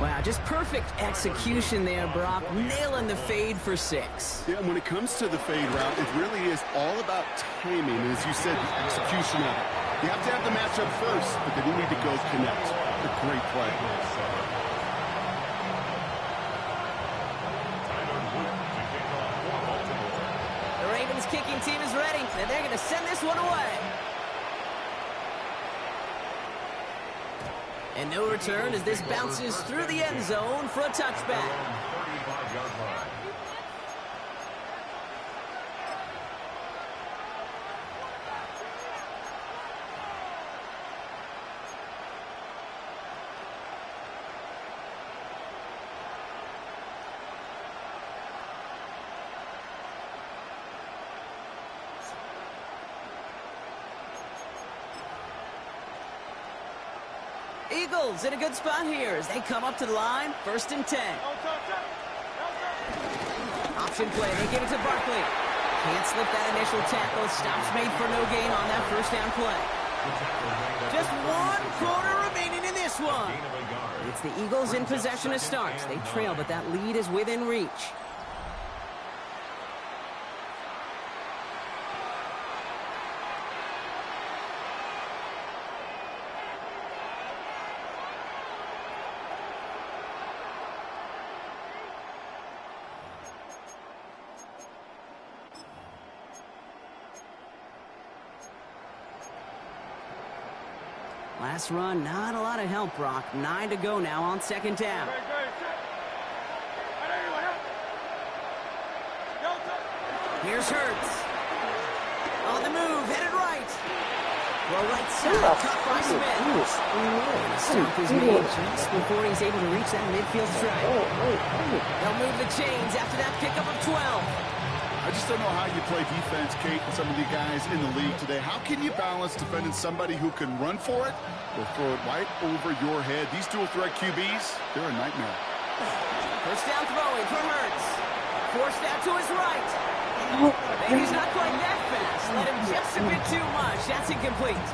Wow, just perfect execution there, Brock. Nailing the fade for 6. Yeah, when it comes to the fade route, it really is all about timing. As you said, the execution of it. You have to have the matchup first, but then you need to go connect. A great play. The Ravens kicking team is ready, and they're going to send this one away. And no return as this bounces through the end zone for a touchback. 35-yard line. Eagles in a good spot here as they come up to the line. 1st and 10. Option play. They give it to Barkley. Can't slip that initial tackle. Stops made for no gain on that first down play. Just 1 quarter remaining in this one. It's the Eagles in possession of starts. They trail, but that lead is within reach. Last run, not a lot of help, Brock. 9 to go now on 2nd down. Here's Hurts. On the move, headed right. Well, right side, caught by Smith. Stop is made just before he's able to reach that midfield strike. They'll move the chains after that pickup of 12. I just don't know how you play defense, Kate, with some of the guys in the league today. How can you balance defending somebody who can run for it or throw it right over your head? These dual threat QBs, they're a nightmare. First down throwing from Hurts. Forced out to his right. Maybe he's not quite that fast. Let him just a bit too much. That's incomplete.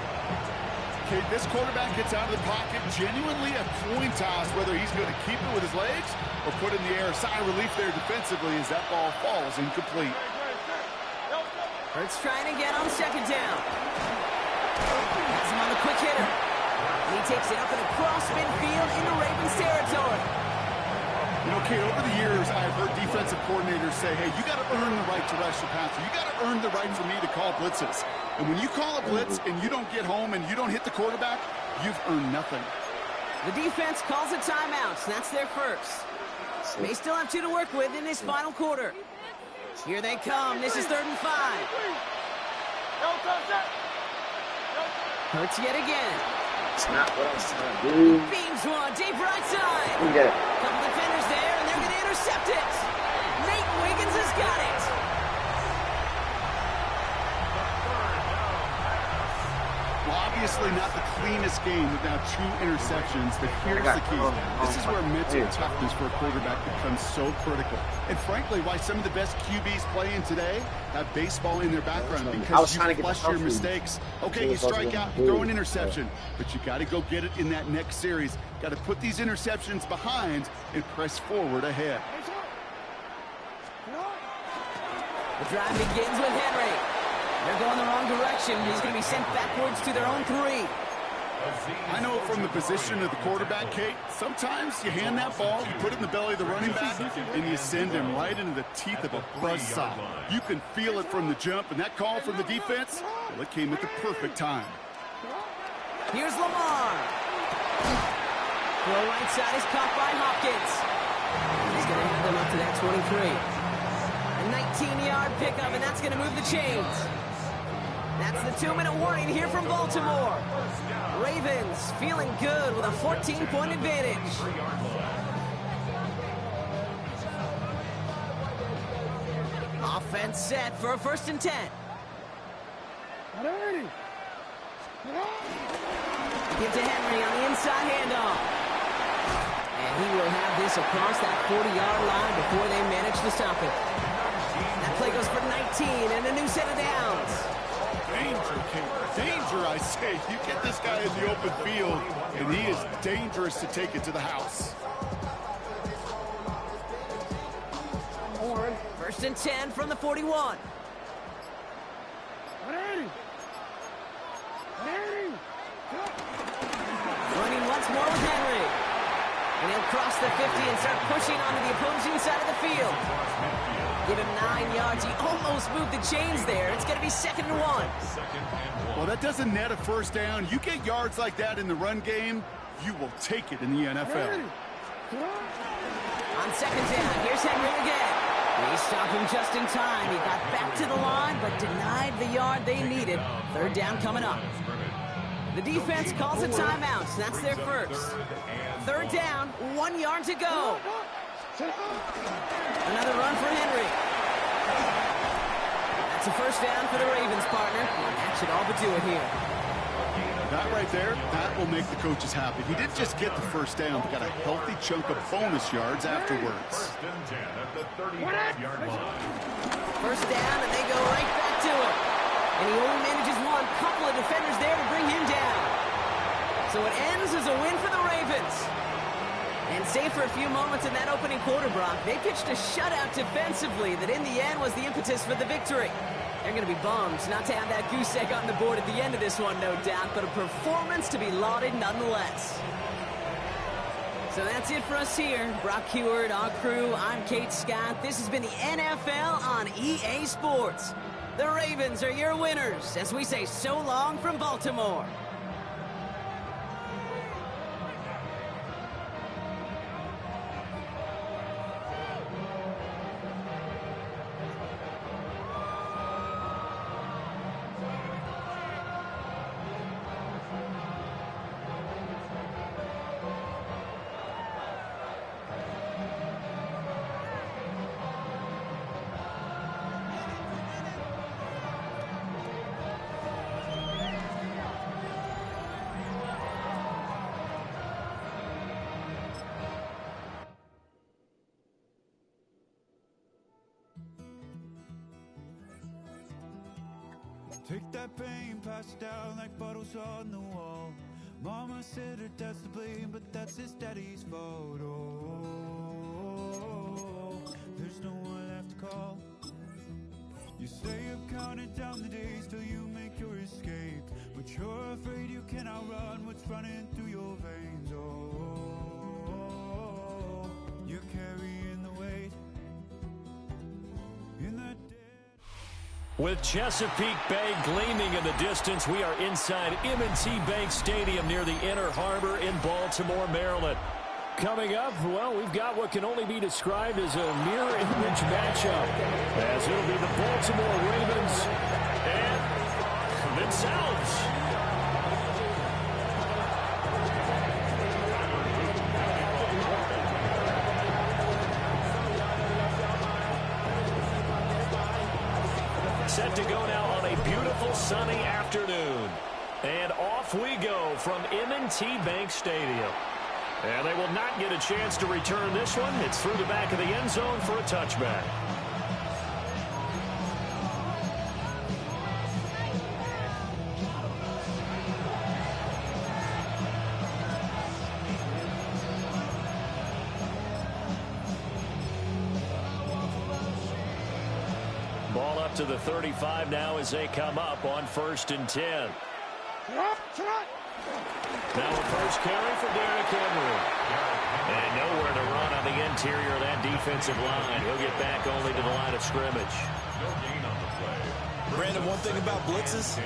Kate, this quarterback gets out of the pocket, genuinely a coin toss whether he's going to keep it with his legs or put it in the air. Sigh of relief there defensively as that ball falls incomplete. Hurts trying again on 2nd down. Has him on the quick hitter. He takes it up and across midfield into Ravens territory. You know, Kate, over the years, I've heard defensive coordinators say, hey, you got to earn the right to rush the passer. You got to earn the right for me to call blitzes. And when you call a blitz and you don't get home and you don't hit the quarterback, you've earned nothing. The defense calls a timeout. That's their first. They still have 2 to work with in this final quarter. Here they come. This is 3rd and 5. Hurts yet again. It's not what I was trying to do. Beams one, deep right side. You get it. Couple defenders there, and they're going to intercept it. Nate Wiggins has got it. Well, obviously not the cleanest game with now 2 interceptions, but here's the key. This is where mental toughness for a quarterback becomes so critical. And frankly, why some of the best QBs playing today have baseball in their background, because you flush your mistakes. Okay, you strike out, you throw an interception, but you got to go get it in that next series. Got to put these interceptions behind and press forward ahead. The drive begins with Henry. They're going the wrong direction. He's going to be sent backwards to their own 3. I know from the position of the quarterback, Kate, sometimes you hand that ball, you put it in the belly of the running back, and you send him right into the teeth of a buzzsaw. You can feel it from the jump, and that call from the defense, well, it came at the perfect time. Here's Lamar. Throw right side is caught by Hopkins. He's going to hand them up to that 23. A 19-yard pickup, and that's going to move the chains. That's the 2-minute warning here from Baltimore. Ravens feeling good with a 14-point advantage. Offense set for a 1st and 10. Give to Henry on the inside handoff. And he will have this across that 40-yard line before they manage to stop it. That play goes for 19 and a new set of downs. Danger, King. Danger, I say. You get this guy in the open field, and he is dangerous to take it to the house. 1st and 10 from the 41. Running once more with Henry. And he'll cross the 50 and start pushing onto the opposing side of the field. Give him 9 yards. He almost moved the chains there. It's going to be 2nd and 1. Well, that doesn't net a 1st down. You get yards like that in the run game, you will take it in the NFL. On 2nd down, here's Henry again. He stopped him just in time. He got back to the line, but denied the yard they needed. 3rd down coming up. The defense calls a timeout. That's their first. 3rd down, 1 yard to go. Another run for Henry. That's a 1st down for the Ravens, partner. That should all but do it here. That right there, that will make the coaches happy. He didn't just get the 1st down, but got a healthy chunk of bonus yards afterwards. 1st and 10 at the 35-yard line. 1st down, and they go right back to it. And he only manages one. Couple of defenders there to bring him down. So it ends as a win for the Ravens. And save for a few moments in that opening quarter, Brock, they pitched a shutout defensively that in the end was the impetus for the victory. They're going to be bummed not to have that goose egg on the board at the end of this one, no doubt, but a performance to be lauded nonetheless. So that's it for us here. Brock Heward, our crew, I'm Kate Scott. This has been the NFL on EA Sports. The Ravens are your winners as we say so long from Baltimore. Take that pain, pass it down like bottles on the wall. Mama said her dad's to blame, but that's his daddy's fault. Oh, there's no one left to call. You stay up counting down the days till you make your escape, but you're afraid you can outrun what's running through your veins. Oh, you're carrying the weight in that. With Chesapeake Bay gleaming in the distance, we are inside M&T Bank Stadium near the Inner Harbor in Baltimore, Maryland. Coming up, well, we've got what can only be described as a mirror image matchup, as it'll be the Baltimore Ravens and themselves. Set to go now on a beautiful sunny afternoon. And off we go from M&T Bank Stadium. And they will not get a chance to return this one. It's through the back of the end zone for a touchback. Ball up to the 35 now as they come up on 1st and 10. Now a first carry for Derrick Henry. And nowhere to run on the interior of that defensive line. He'll get back only to the line of scrimmage. No gain on the play. Brandon, one thing about blitzes,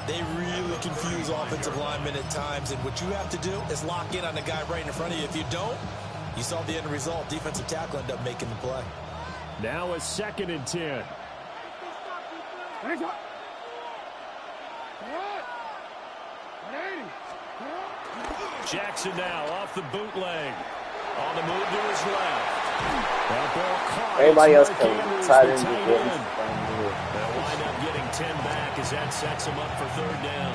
they really confuse offensive linemen at times, and what you have to do is lock in on the guy right in front of you. If you don't, you saw the end result. Defensive tackle ended up making the play. Now a 2nd and 10. Jackson now off the bootleg. On the move to his left. That ball caught. Everybody else can tight end. They'll wind up getting 10 back as that sets him up for 3rd down.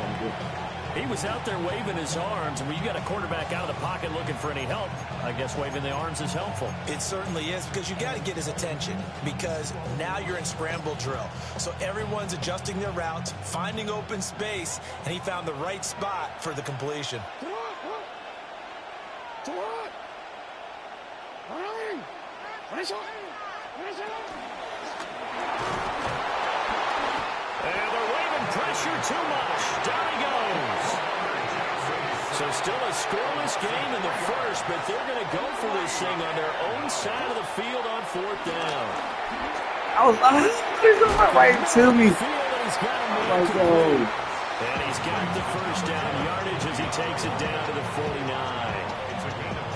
He was out there waving his arms, and when you got a quarterback out of the pocket looking for any help, I guess waving the arms is helpful. It certainly is, because you got to get his attention, because now you're in scramble drill. So everyone's adjusting their routes, finding open space, and he found the right spot for the completion. And they're waving pressure too much. Down he goes. So still a scoreless game in the first, but they're going to go for this thing on their own side of the field on 4th down. I was right to me. And he's got the first down yardage as he takes it down to the 49.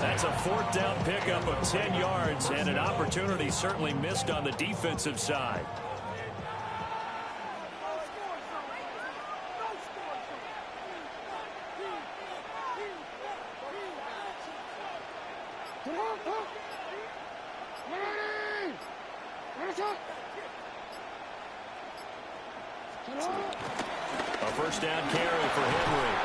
That's a 4th down pickup of 10 yards and an opportunity certainly missed on the defensive side. A first down carry for Henry.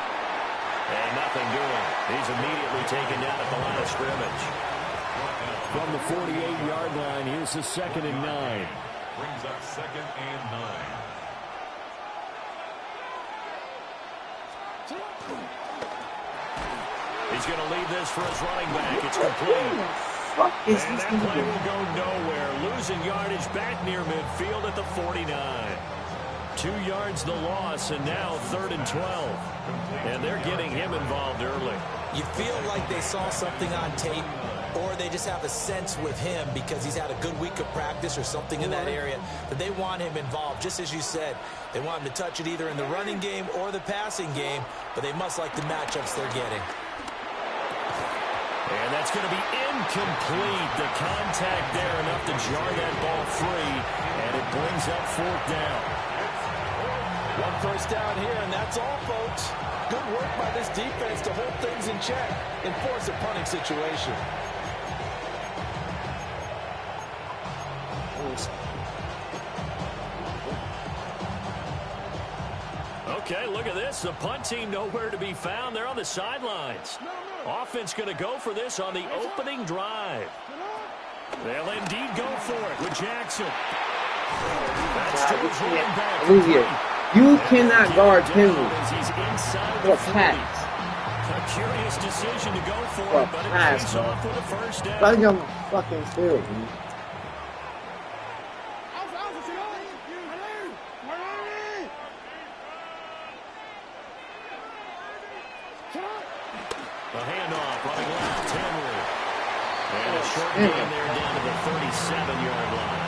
And nothing doing. He's immediately taken down at the line of scrimmage. From the 48-yard line, here's the 2nd and 9. Brings up 2nd and 9. He's going to leave this for his running back. It's complete. And that play will go nowhere. Losing yardage back near midfield at the 49. 2 yards the loss, and now 3rd and 12. And they're getting him involved early. You feel like they saw something on tape, or they just have a sense with him because he's had a good week of practice or something in that area that they want him involved. Just as you said, they want him to touch it either in the running game or the passing game, but they must like the matchups they're getting. And that's going to be incomplete. The contact there enough to jar that ball free, and it brings up 4th down. 1 first down here, and that's all, folks. Good work by this defense to hold things in check and force a punting situation. Okay, look at this. The punt team nowhere to be found. They're on the sidelines. Offense going to go for this on the opening drive. They'll indeed go for it with Jackson. That's You cannot guard Henry. He's inside What the pass? A curious decision to go for it, but it pays off with a first down. I think I'm fucking field, man. A handoff running left, Henry. And a short gain there down to the 37-yard line.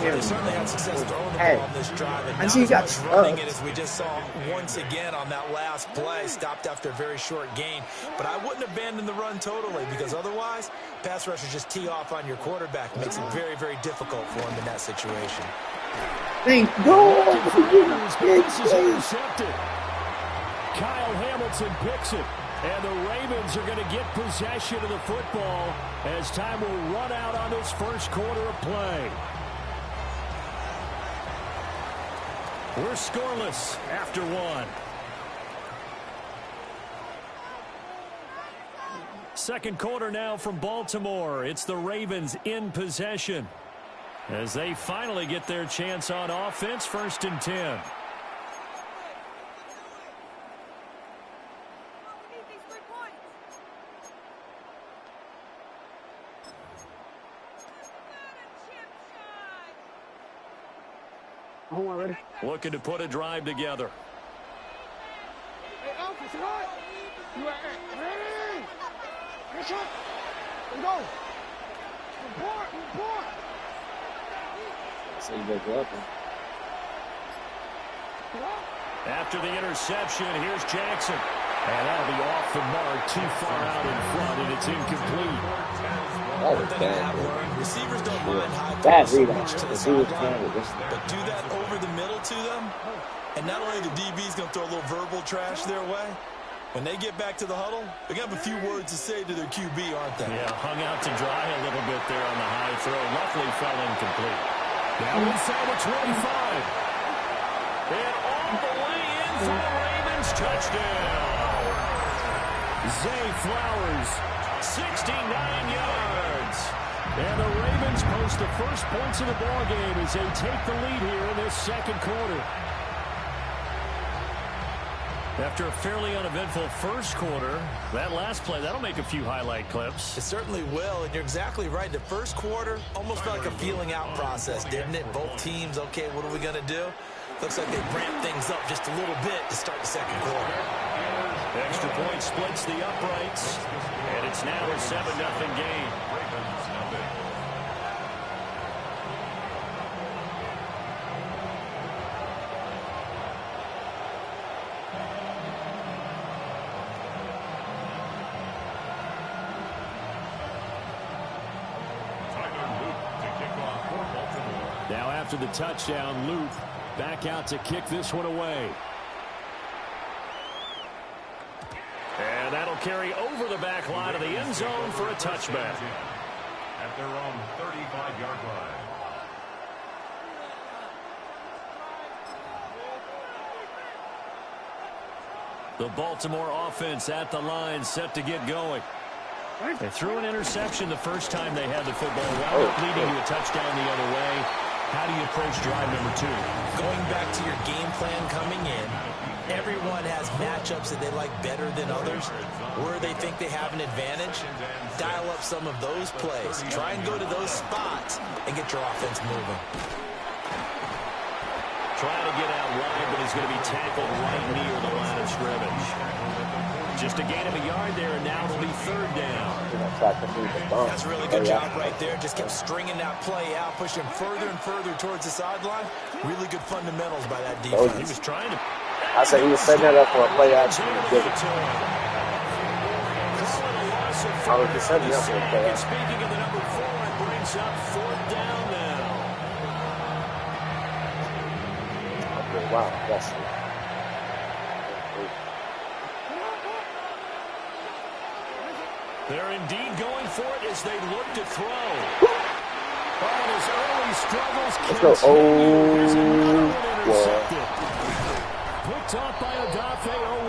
They certainly had success throwing the ball on this drive, and now he's running it, as we just saw once again on that last play. Stopped after a very short gain. But I wouldn't abandon the run totally, because otherwise, pass rushers just tee off on your quarterback. Makes it very, very difficult for him in that situation. Thank God. This is intercepted. Kyle Hamilton picks it. And the Ravens are going to get possession of the football as time will run out on this first quarter of play. We're scoreless after 1. Second quarter now from Baltimore. It's the Ravens in possession as they finally get their chance on offense. 1st and 10. Ready? Looking to put a drive together. So you go up. After the interception, here's Jackson. And that'll be off the mark, too far out in front, and it's incomplete. That was bad. Receivers don't mind high bad throws rebound. to the sideline, but do that over the middle to them, and not only the DB's going to throw a little verbal trash their way, when they get back to the huddle, they're going to have a few words to say to their QB, aren't they? Yeah, hung out to dry a little bit there on the high throw. Luckily fell incomplete. Now inside the 25. And all the way in for the Ravens touchdown. Zay Flowers, 69 yards. And the Ravens post the first points of the ballgame as they take the lead here in this second quarter. After a fairly uneventful first quarter, that last play, that'll make a few highlight clips. It certainly will, and you're exactly right. The first quarter almost felt like a feeling out process, didn't it? Both teams, okay, what are we going to do? Looks like they ramped things up just a little bit to start the second quarter. Extra point splits the uprights, and it's now a 7-0 game. Now after the touchdown, Luke back out to kick this one away. And that'll carry over the back line of the end zone for a touchback. At their own 35-yard line. The Baltimore offense at the line, set to get going. They threw an interception the first time they had the football, wound up leading to a touchdown the other way. How do you approach drive number 2? Going back to your game plan coming in, everyone has matchups that they like better than others. Where they think they have an advantage, dial up some of those plays. Try and go to those spots and get your offense moving. Trying to get out wide, but he's going to be tackled right near the line of scrimmage. Just a gain of a yard there, and now it'll be third down. That's a really good job right there. Just kept stringing that play out, pushing further and further towards the sideline. Really good fundamentals by that defense. He was trying to... I said he was setting that up for a play action. I was just setting up for a play action. Speaking of the number 4, it brings up fourth down now. Okay, wow, that's it. They're indeed going for it as they look to throw. And his early struggles continue. Here's another one intercepted. Picked off by Odafe Owe.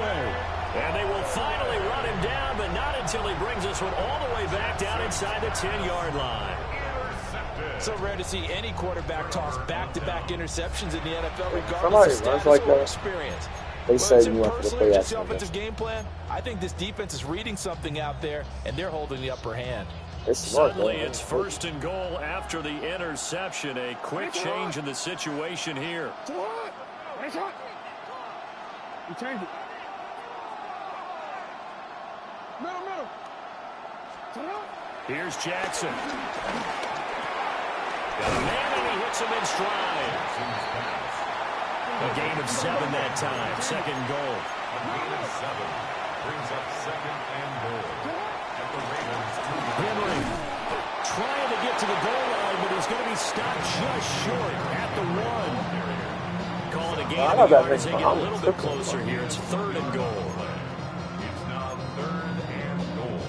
And they will finally run him down, but not until he brings this one all the way back down inside the 10-yard line. So rare to see any quarterback toss back-to-back interceptions in the NFL, regardless of status or experience. They say you want to play just the offensive game plan. I think this defense is reading something out there, and they're holding the upper hand. Suddenly, it's first and goal after the interception. A quick change in the situation here. You change it. Middle. Here's Jackson. Got a man, and he hits him in stride. A gain of 7 that time. Second goal. A gain of 7 brings up second and goal. At the Ravens 2. Henry trying to get to the goal line, but he's going to be stopped just short at the 1. Calling a gain of a yard as they get a little bit closer here. It's third and goal. It's now third and goal.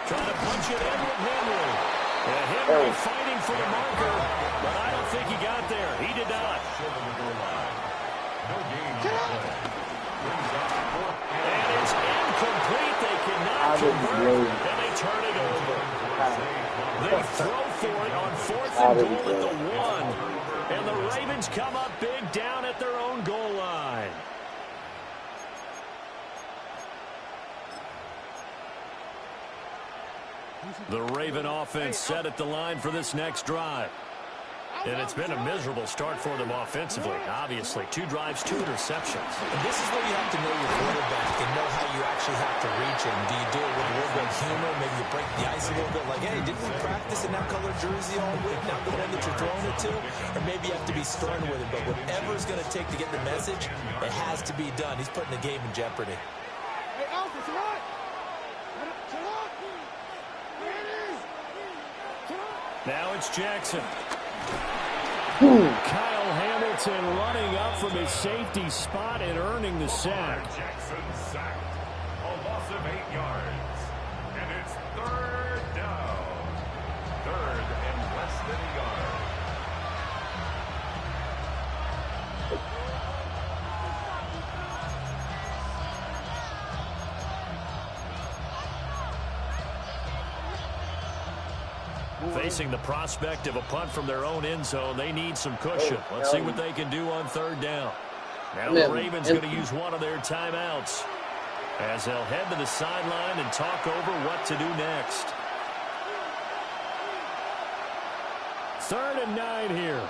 Trying to punch it in with Henry. And Henry fighting for the marker, but I don't think he got there. He did not. No gain on the play. Brings up fourth and it's incomplete. They cannot convert, and they turn it over. They throw for it on 4th and goal at the 1. And the Ravens come up big down at their own goal line. The Raven offense set at the line for this next drive. And it's been a miserable start for them offensively. Obviously, 2 drives, 2 interceptions. And this is where you have to know your quarterback and know how you actually have to reach him. Do you do it with a little bit of humor? Maybe you break the ice a little bit like, hey, didn't we practice in that color jersey all week? Not the one that you're throwing it to? Or maybe you have to be stern with it. But whatever it's going to take to get the message, it has to be done. He's putting the game in jeopardy. Hey, Alpha, come on. Now it's Jackson. Kyle Hamilton running up from his safety spot and earning the sack. Jackson sacked. A loss of 8 yards. And it's 3rd down. 3rd and less than a yard. Facing the prospect of a punt from their own end zone, they need some cushion. Let's see what they can do on 3rd down. Now the Ravens going to use one of their timeouts as they'll head to the sideline and talk over what to do next. 3rd and 9 here.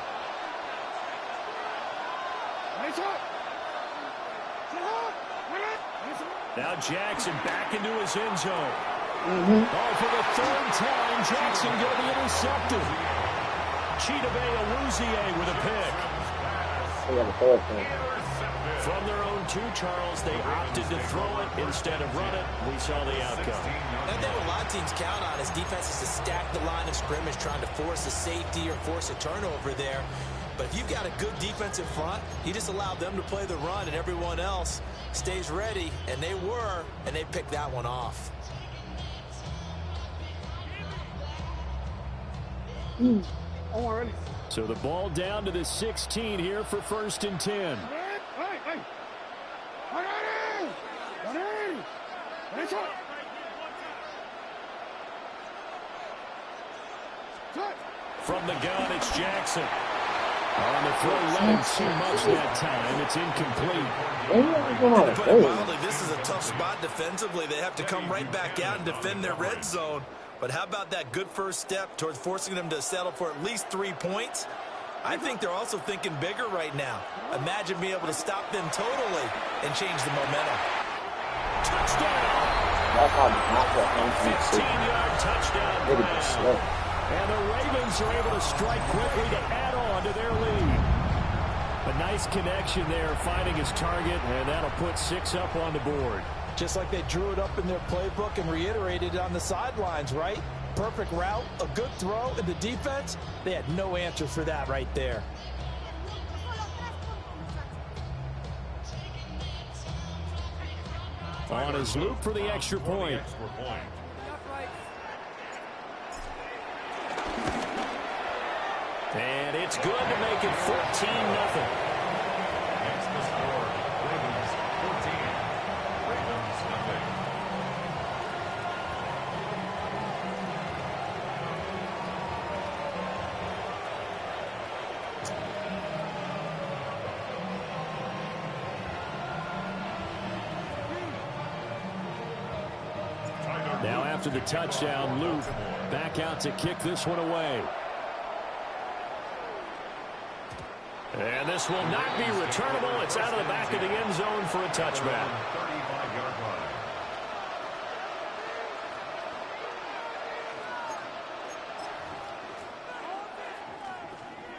Now Jackson back into his end zone. Oh, for the 3rd time, Jackson going to be intercepted. Chidobe Awuzie with a pick. From their own 2, Charles, they opted to throw it instead of run it. We saw the outcome. Now, what a lot of teams count on is defenses to stack the line of scrimmage, trying to force a safety or force a turnover there. But if you've got a good defensive front, you just allow them to play the run, and everyone else stays ready. And they were, and they picked that one off. So the ball down to the 16 here for 1st and 10. From the gun, it's Jackson. On the throw, running too much that time. It's incomplete. To put it mildly, this is a tough spot defensively. They have to come right back out and defend their red zone. But how about that good first step towards forcing them to settle for at least 3 points? I think they're also thinking bigger right now. Imagine being able to stop them totally and change the momentum. Touchdown! 15-yard touchdown. And the Ravens are able to strike quickly to add on to their lead. A nice connection there, finding his target, and that'll put 6 up on the board. Just like they drew it up in their playbook and reiterated it on the sidelines, right? Perfect route, a good throw, and the defense, they had no answer for that right there. On his loop for the extra point. And it's good to make it 14-0. Now after the touchdown, Luke back out to kick this one away. And this will not be returnable. It's out of the back of the end zone for a touchback.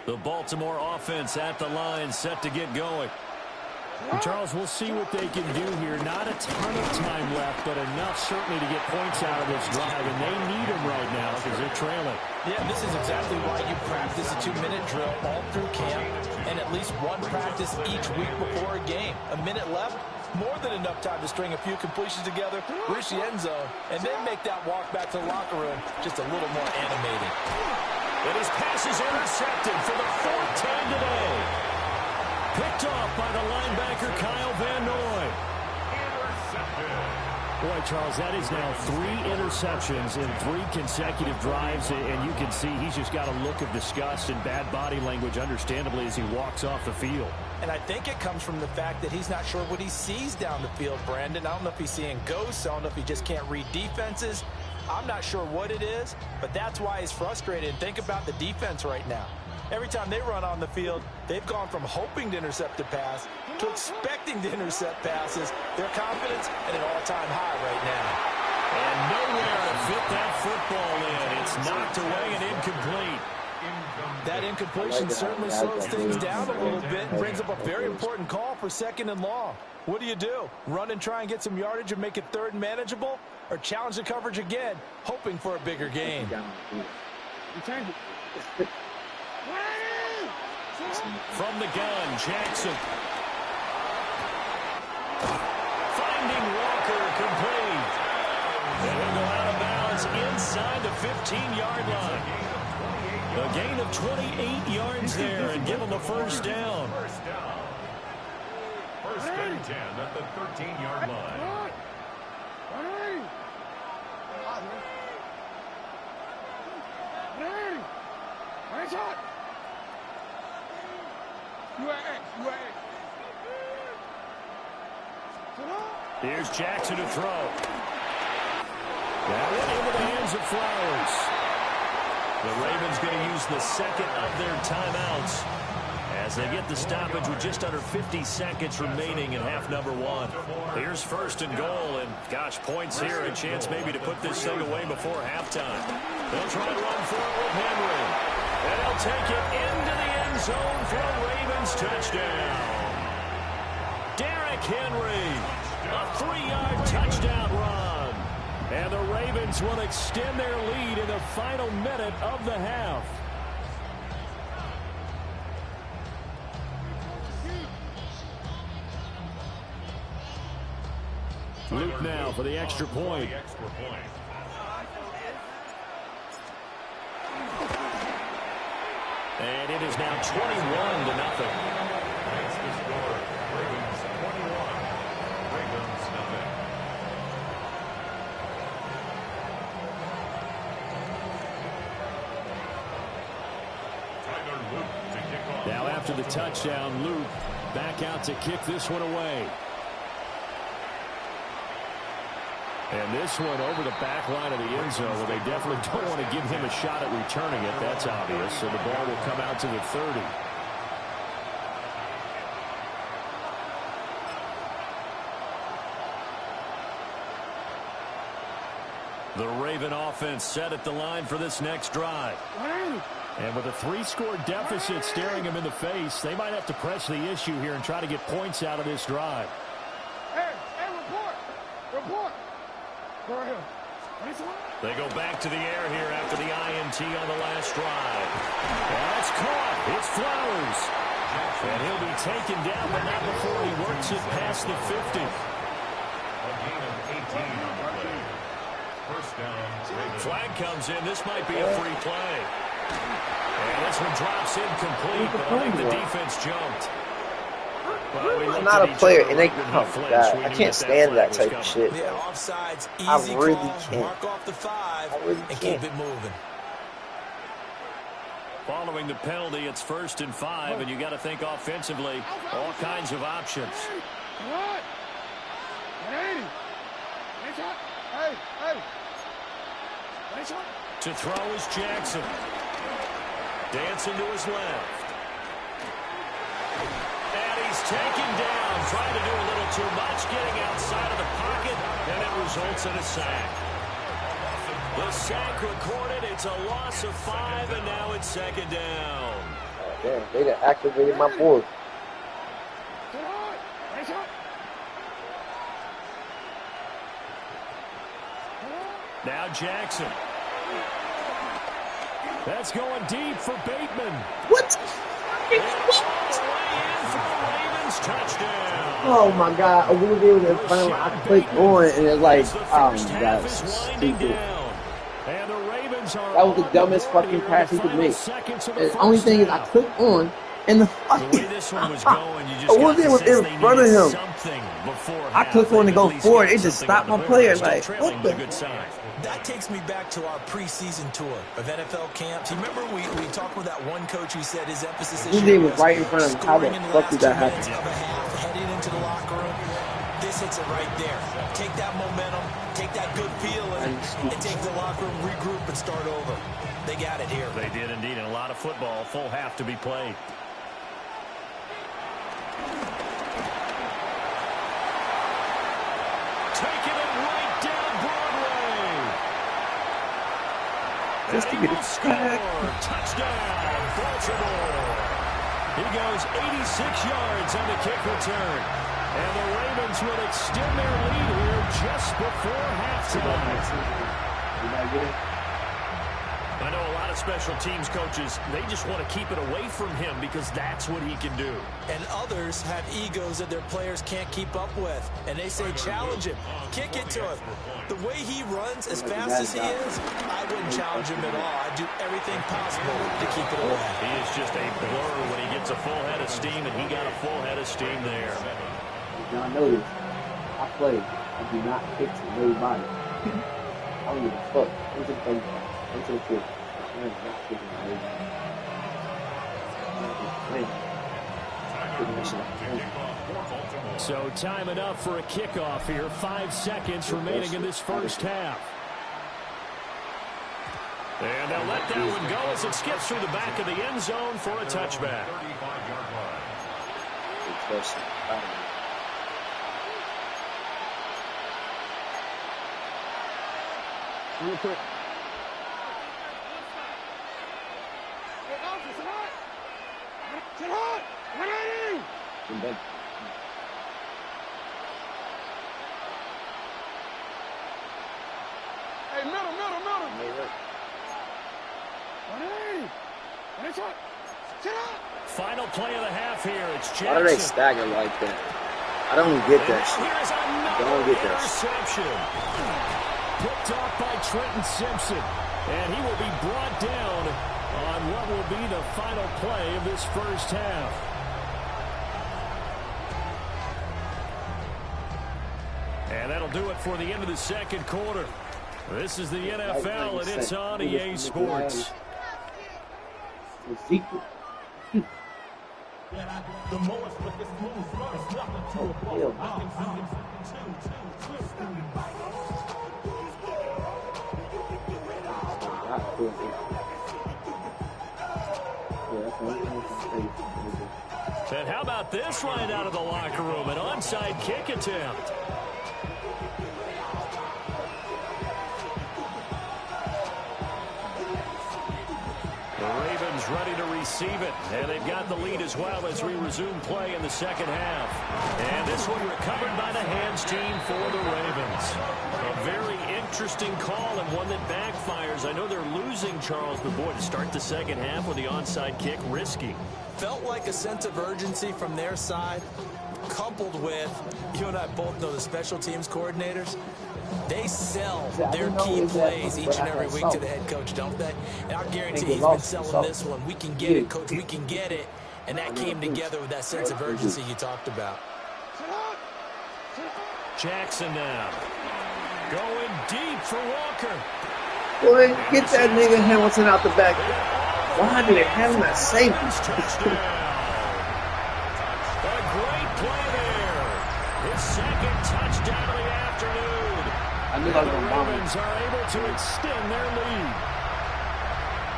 The Baltimore offense at the line, set to get going. And Charles, we'll see what they can do here. Not a ton of time left, but enough certainly to get points out of this drive, and they need them right now because they're trailing. Yeah, this is exactly why you practice a 2-minute drill all through camp and at least one practice each week before a game. A minute left, more than enough time to string a few completions together, reach the end zone, and then make that walk back to the locker room just a little more animating. And his pass is intercepted for the 4th time today. Picked off by the linebacker, Kyle Van Noy. Intercepted. Boy, Charles, that is now 3 interceptions in 3 consecutive drives, and you can see he's just got a look of disgust and bad body language, understandably, as he walks off the field. And I think it comes from the fact that he's not sure what he sees down the field, Brandon. I don't know if he's seeing ghosts. I don't know if he just can't read defenses. I'm not sure what it is, but that's why he's frustrated. And think about the defense right now. Every time they run on the field, they've gone from hoping to intercept a pass to expecting to intercept passes. Their confidence at an all-time high right now. And nowhere to fit that football in. It's knocked away and incomplete. That incompletion certainly slows things down a little bit and brings up a very important call for 2nd and long. What do? Run and try and get some yardage and make it 3rd and manageable? Or challenge the coverage again, hoping for a bigger gain? From the gun, Jackson. Finding Walker, complete. And he'll go out of bounds inside the 15-yard line. A gain of 28 yards there and give him the first down. First and 10 at the 13-yard line. Here's Jackson to throw. That went into the hands of Flowers. The Ravens going to use the second of their timeouts as they get the stoppage with just under 50 seconds remaining in half number 1. Here's 1st and goal, and gosh, points here, a chance maybe to put this thing away before halftime. They'll try to run for it with Henry. And they'll take it into the end zone for a Ravens touchdown. Derrick Henry, a 3-yard touchdown run. And the Ravens will extend their lead in the final minute of the half. Luke now for the extra point. And it is now 21-0. That's the score. Ravens 21. Ravens nothing. Tyler Luke to kick off. Now after the touchdown, Luke back out to kick this one away. And this one over the back line of the end zone where they definitely don't want to give him a shot at returning it. That's obvious. So the ball will come out to the 30. The Raven offense set at the line for this next drive. And with a 3-score deficit staring him in the face, they might have to press the issue here and try to get points out of this drive. Report. They go back to the air here after the INT on the last drive. And it's caught. It's Flowers. And he'll be taken down, but not before he works it past the 50. A gain of 18 on the play. First down. Ravens. Flag comes in. This might be a free play. And this one drops incomplete, but I think the defense jumped. I'm not a player, and they I can't stand that type of shit. Yeah, offsides, easy I really call, can't. mark off the 5, really and can't. keep it moving. Following the penalty, it's 1st and 5, and you got to think offensively, all kinds of options. To throw is Jackson. Dancing to his left. And he's taken down, trying to do a little too much, getting outside of the pocket, and it results in a sack. The sack recorded, it's a loss of 5, and now it's 2nd down. Damn, they done activated my board. Now Jackson. That's going deep for Bateman. What? Touchdown. Oh my God! I was able to finally I clicked on and it's like, oh my God, this is stupid. That was the dumbest fucking pass he could make. And the only thing is, I clicked on And the The fucking way this one was going, you just I got wasn't the sense in they front of needed him. something before I half. clicked on to They've go at least forward. got It just something stopped on my the board. player. They're Like, still what trailing, the? but a good sign. That takes me back to our preseason tour of NFL camps. You remember we talked with that one coach who said his emphasis this His year name was was right in front of him. How the scoring in the fuck last did 2 that minutes happen? of a half, heading into the locker room. This hits it right there. Take that momentum, take that good feeling, and take the locker room, regroup, and start over. They got it here. They did indeed, and a lot of football. Full half to be played. Taking it right down Broadway. Just to And get he a will score. sack. Touchdown, Baltimore. He goes 86 yards on the kick return. And the Ravens will extend their lead here just before halftime. I know a lot of special teams coaches, they just want to keep it away from him because that's what he can do. And others have egos that their players can't keep up with. And they say, challenge him, kick it to him. The way he runs, as fast as he is, I wouldn't challenge him at all. I'd do everything possible to keep it away. He is just a blur when he gets a full head of steam, and he got a full head of steam there. Y'all know this. I play. I do not kick to nobody. I don't give a fuck. Into the thing. Into the field. I am not kicking to nobody. So time enough for a kickoff here. 5 seconds remaining in this first half. And they'll let that one go as it skips through the back of the end zone for a touchback. Real quick. Sit hard! 180! Hey, middle! 180! Sit up! Final play of the half here. It's Jackson. Why do they stagger like that? I don't get that shit. Here's I don't get that shit. interception. Picked off by Trenton Simpson. And he will be brought down on what will be the final play of this first half. And that'll do it for the end of the second quarter. This is the NFL, and it's on EA Sports. Secret. And how about this right out of the locker room? An onside kick attempt. The Ravens ready to receive it, and they've got the lead as well as we resume play in the second half. And this one recovered by the hands team for the Ravens. A very interesting call and one that backfires. I know they're losing, Charles, but boy, to start the second half with the onside kick, risky. Felt like a sense of urgency from their side, coupled with, you and I both know the special teams coordinators, they sell their key plays each and every week to the head coach, don't they? And I guarantee he's been selling this one. We can get it, coach, we can get it. And that came together with that sense of urgency you talked about. Jackson now. Going deep for Walker. Boy, get that nigga Hamilton out the back. Why do they have him at safety? Touchdown. A great play there. His second touchdown of the afternoon. I knew I was The going to bomb him. Ravens are able to extend their lead.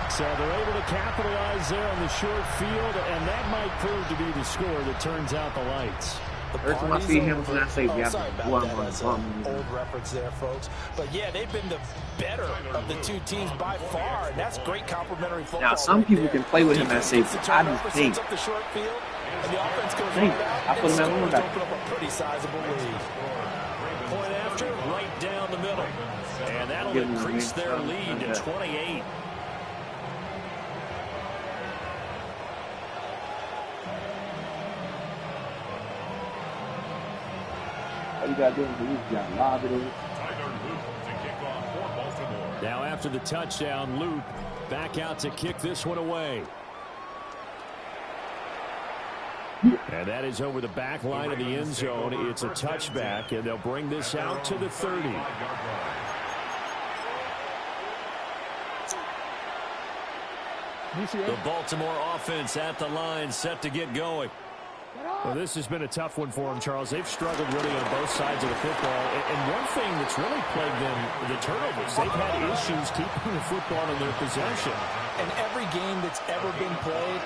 So they're able to capitalize there on the short field, and that might prove to be the score that turns out the lights. Every time I see Hamilton at safety, I Sorry have about to blow that. him on That's the bum. an old reference there, folks. But yeah, they've been the better of the two teams by far, and that's great complimentary football. Now, some right people there. can play with him at Defense safety. gets the I turnover, just think. sets up the short field, and the offense goes Think. right out I put and him at scores one to back. open up a pretty sizable lead. Point after, right down the middle. And that'll Give him a increase win. their lead to 28. All you got to do is you got to lob it in. Now after the touchdown, Loop back out to kick this one away. And that is over the back line of the end zone. It's a touchback, and they'll bring this out to the 30. The Baltimore offense at the line, set to get going. Well, this has been a tough one for them, Charles. They've struggled really on both sides of the football. And one thing that's really plagued them, the turnovers. They've had issues keeping the football in their possession. And every game that's ever been played,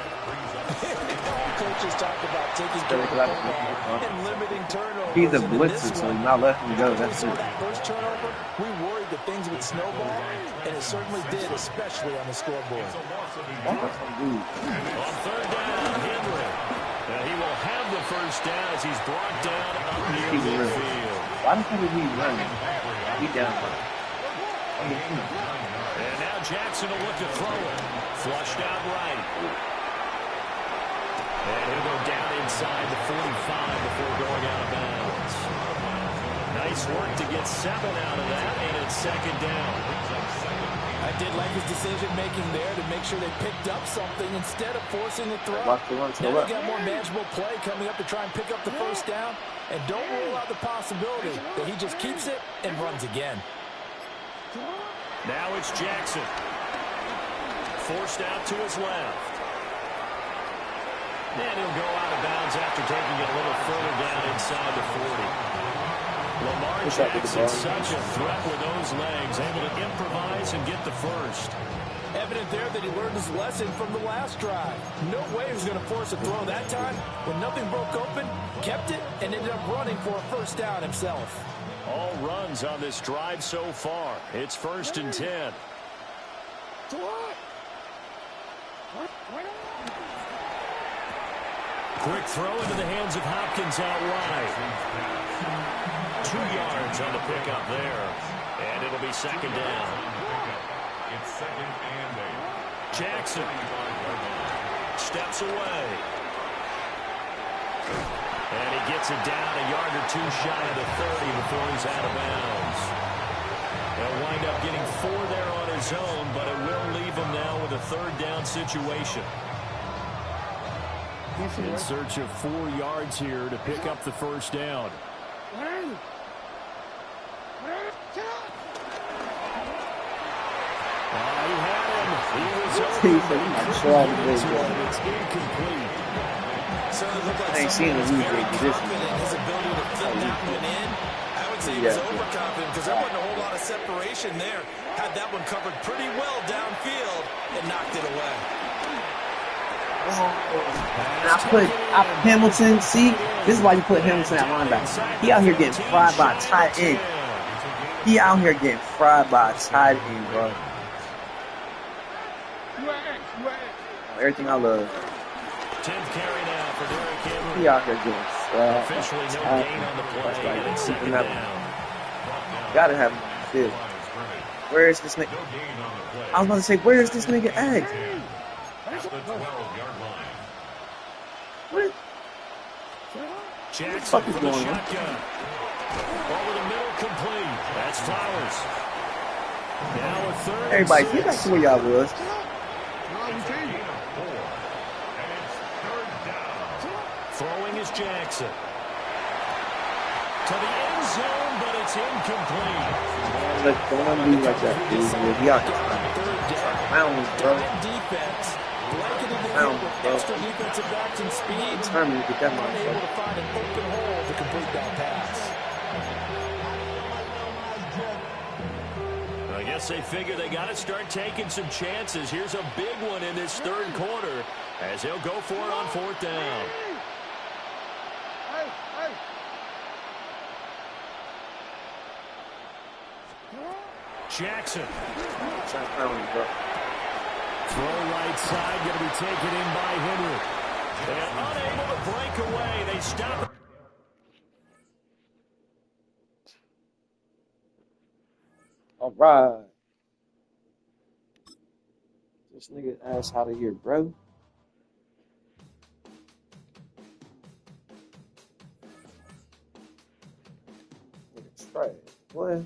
all coaches talk about taking care of the football and limiting turnovers. He's a blitzer, so he's not letting him go. That's it. That first turnover, we worried that things would snowball, and it certainly did, especially on the scoreboard. On third down, Henry. He will have the first down as he's brought down up near midfield. Why the fuck is he running? He down. And now Jackson will look to throw it. Flushed out right. And he'll go down inside the 45 before going out of bounds. Nice work to get 7 out of that, and it's second down. I did like his decision-making there to make sure they picked up something instead of forcing the throw. Now we got more manageable play coming up to try and pick up the first down, and don't rule out the possibility that he just keeps it and runs again. Now it's Jackson. Forced out to his left. And he'll go out of bounds after taking it a little further down inside the 40. Lamar Jackson, such a threat with those legs, able to improvise and get the first. Evident there that he learned his lesson from the last drive. No way he was going to force a throw that time. When nothing broke open, kept it, and ended up running for a first down himself. All runs on this drive so far. It's 1st and 10. Quick throw into the hands of Hopkins out wide. 2 yards on the pickup there. And it'll be second down. It's second and 8. Jackson steps away. And he gets it down a yard or 2 shy of the 30 before he's out of bounds. He'll wind up getting 4 there on his own, but it will leave him now with a third down situation. In search of 4 yards here to pick up the first down. He had him. He was open. It's incomplete. I ain't seen the movie position. His ability to fit that one in, I would say he was overconfident because there wasn't a whole lot of separation there. Had that one covered pretty well downfield and knocked it away. And I put Hamilton. See, this is why you put Hamilton at linebacker. He out here getting fried by a tight end. He out here getting fried by a tight end, bro. Everything I love. 10th carry now for Derrick Henry. He out here getting fried. Officially no gain on the play, and it's second down. Gotta have him on the field. Where is this nigga? I was about to say, where is this nigga at? What? Jackson from the shotgun. Over the middle, complete. That's Flowers. Now a third. Everybody, get back to where y'all was. Throwing is Jackson. To the end zone, but it's incomplete. Don't be like that, dude. He out here. Mountains, bro. Defense. Extra defensive backs and speed. Time to get that able to find an open hole to complete that pass. I guess they figure they got to start taking some chances. Here's a big one in this third quarter as he'll go for it on 4th down. Jackson. Throw right side, going to be taken in by Henry. And unable to break away. They stop it. All right. This nigga ass out of here, bro. Nigga trash. What?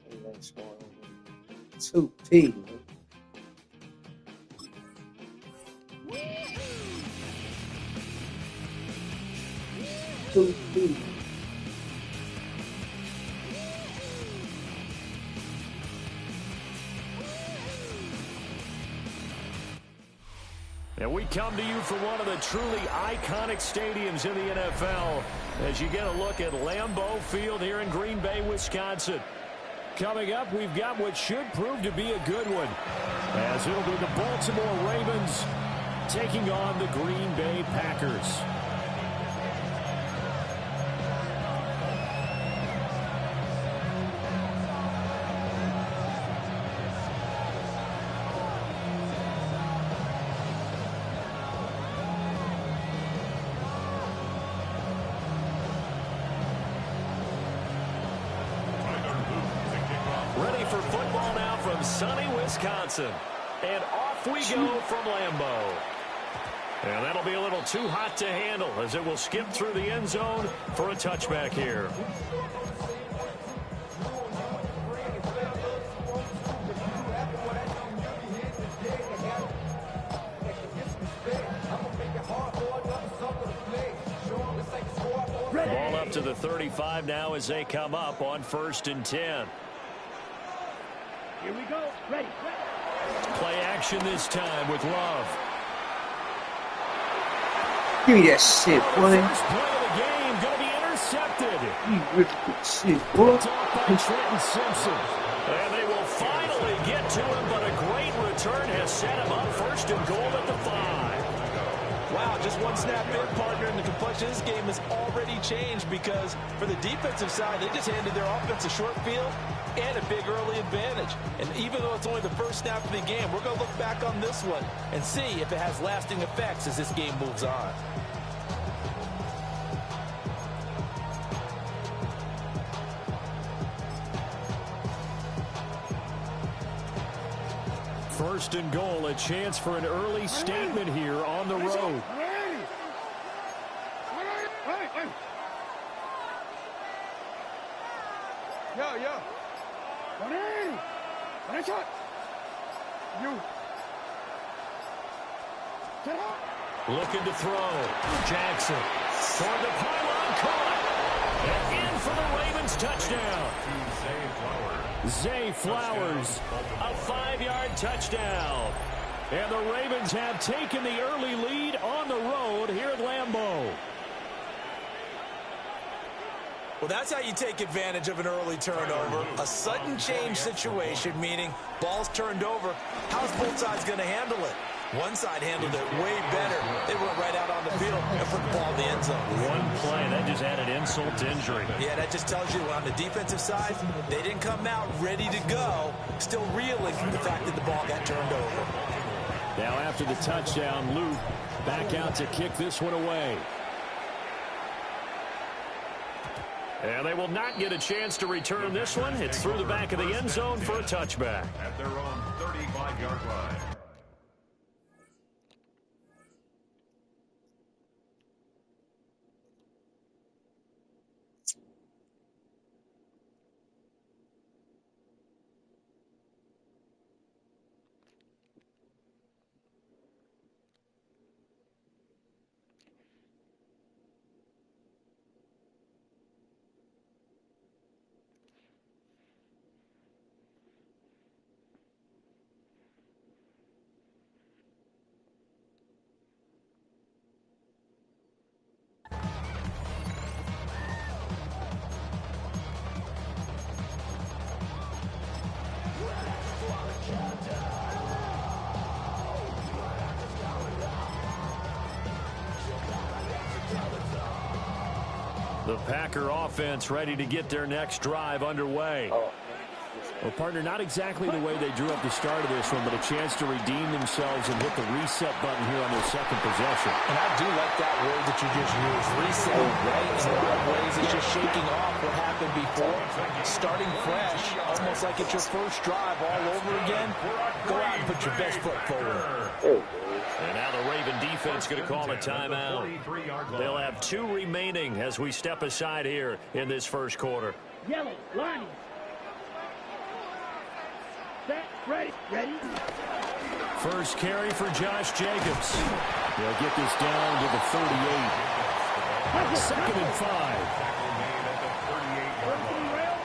He ain't scoring. 2P, man. 2 feet. And we come to you from one of the truly iconic stadiums in the NFL as you get a look at Lambeau Field here in Green Bay, Wisconsin. Coming up, we've got what should prove to be a good one, as it'll be the Baltimore Ravens taking on the Green Bay Packers. Ready for football now from sunny Wisconsin. And off we go from Lambeau. And that'll be a little too hot to handle as it will skip through the end zone for a touchback here. Ball up to the 35 now as they come up on 1st and 10. Here we go. Ready. Play action this time with Love. Give me that shit, boy. First play of the game going to be intercepted. You really good shit, boy. It's off by Trenton Simpson. And they will finally get to him, but a great return has set him up 1st and goal at the 5. Wow, just one snap in, partner, and the complexion of this game has already changed because for the defensive side, they just handed their offense a short field and a big early advantage. And even though it's only the first snap of the game, we're going to look back on this one and see if it has lasting effects as this game moves on. First and goal, a chance for an early statement here on the road. Looking to throw. Jackson. Toward the pylon, caught. And in for the Ravens touchdown. Zay Flowers, a 5-yard touchdown. And the Ravens have taken the early lead on the road here at Lambeau. Well, that's how you take advantage of an early turnover. A sudden change situation, meaning ball's turned over. How's both sides going to handle it? One side handled it way better. They went right out on the field and put the ball in the end zone. One play, that just added insult to injury. Yeah, that just tells you on the defensive side, they didn't come out ready to go, still reeling from the fact that the ball got turned over. Now after the touchdown, Luke back out to kick this one away. And they will not get a chance to return this one. It's through the back of the end zone for a touchback. At their own 35-yard line. The Packer offense ready to get their next drive underway. Well, partner, not exactly the way they drew up the start of this one, but a chance to redeem themselves and hit the reset button here on their second possession. And I do like that word that you just used, reset, right? In a lot of ways, it's just shaking off what happened before, starting fresh, almost like it's your first drive all over again. Go out and put your best foot forward. And now the Raven defense going to call a timeout. They'll have 2 remaining as we step aside here in this first quarter. Yellow, line. Set, ready. First carry for Josh Jacobs. They'll get this down to the 38. Second and 5. Tackle made at the 38-yard line.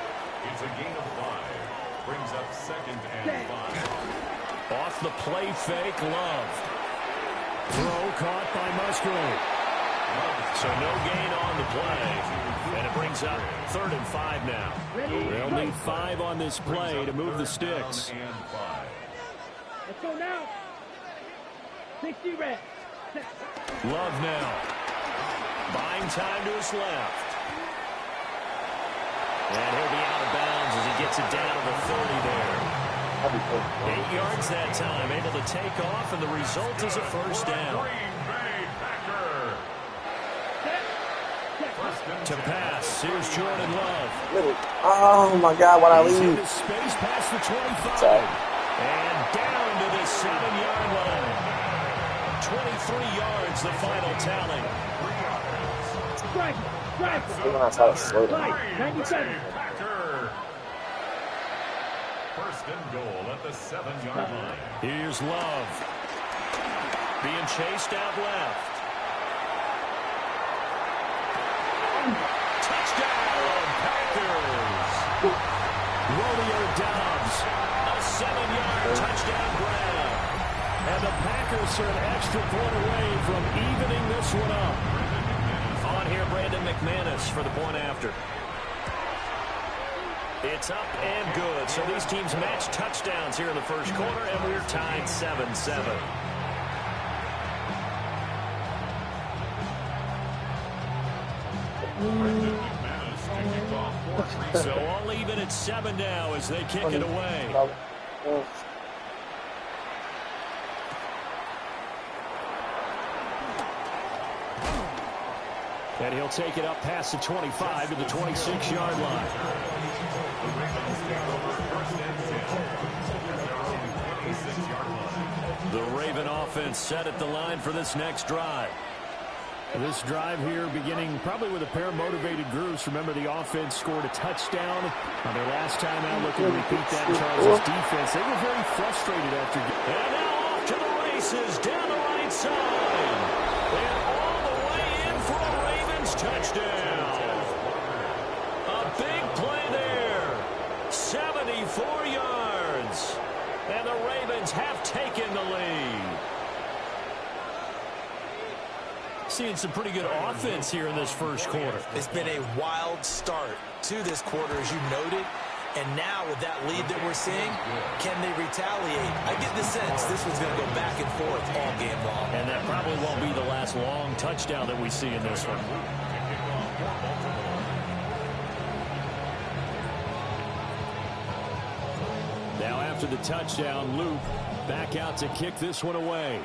It's a gain of 5. Brings up second and 5. Off the play fake, Love. Throw caught by Musgrave. So no gain on the play. And it brings up 3rd and 5 now. They'll need 5 on this play to move the sticks. Let's go now. 60 reps. Love now. Buying time to his left. And he'll be out of bounds as he gets it down to the 30 there. 8 yards that time, able to take off, and the result is a first down. To pass, here's Jordan Love. Oh my God, what I He's leave? into space past the 25. And down to the 7-yard line. 23 yards, the final tally. Strike. Even I saw it slow down. 97. First and goal at the 7-yard line. Here's Love. Being chased out left. Touchdown, Packers. Romeo Doubs, a 7-yard touchdown grab. And the Packers are an extra point away from evening this one up. On here, Brandon McManus for the point after. It's up and good. So these teams match touchdowns here in the first quarter, and we're tied 7-7. So all even at 7 now as they kick it away. And he'll take it up past the 25 to the 26-yard line. The Raven offense set at the line for this next drive. This drive here beginning probably with a pair of motivated groups. Remember, the offense scored a touchdown on their last time out. Looking to repeat that. Charles' defense, they were very frustrated after. And now off to the races down the right side. And all the way in for a Ravens touchdown. A big play there. 74 yards. And the Ravens have taken the lead. Seeing some pretty good offense here in this first quarter. It's been a wild start to this quarter, as you noted. And now with that lead that we're seeing, can they retaliate? I get the sense this one's going to go back and forth all game long. And that probably won't be the last long touchdown that we see in this one. Now after the touchdown, Luke back out to kick this one away.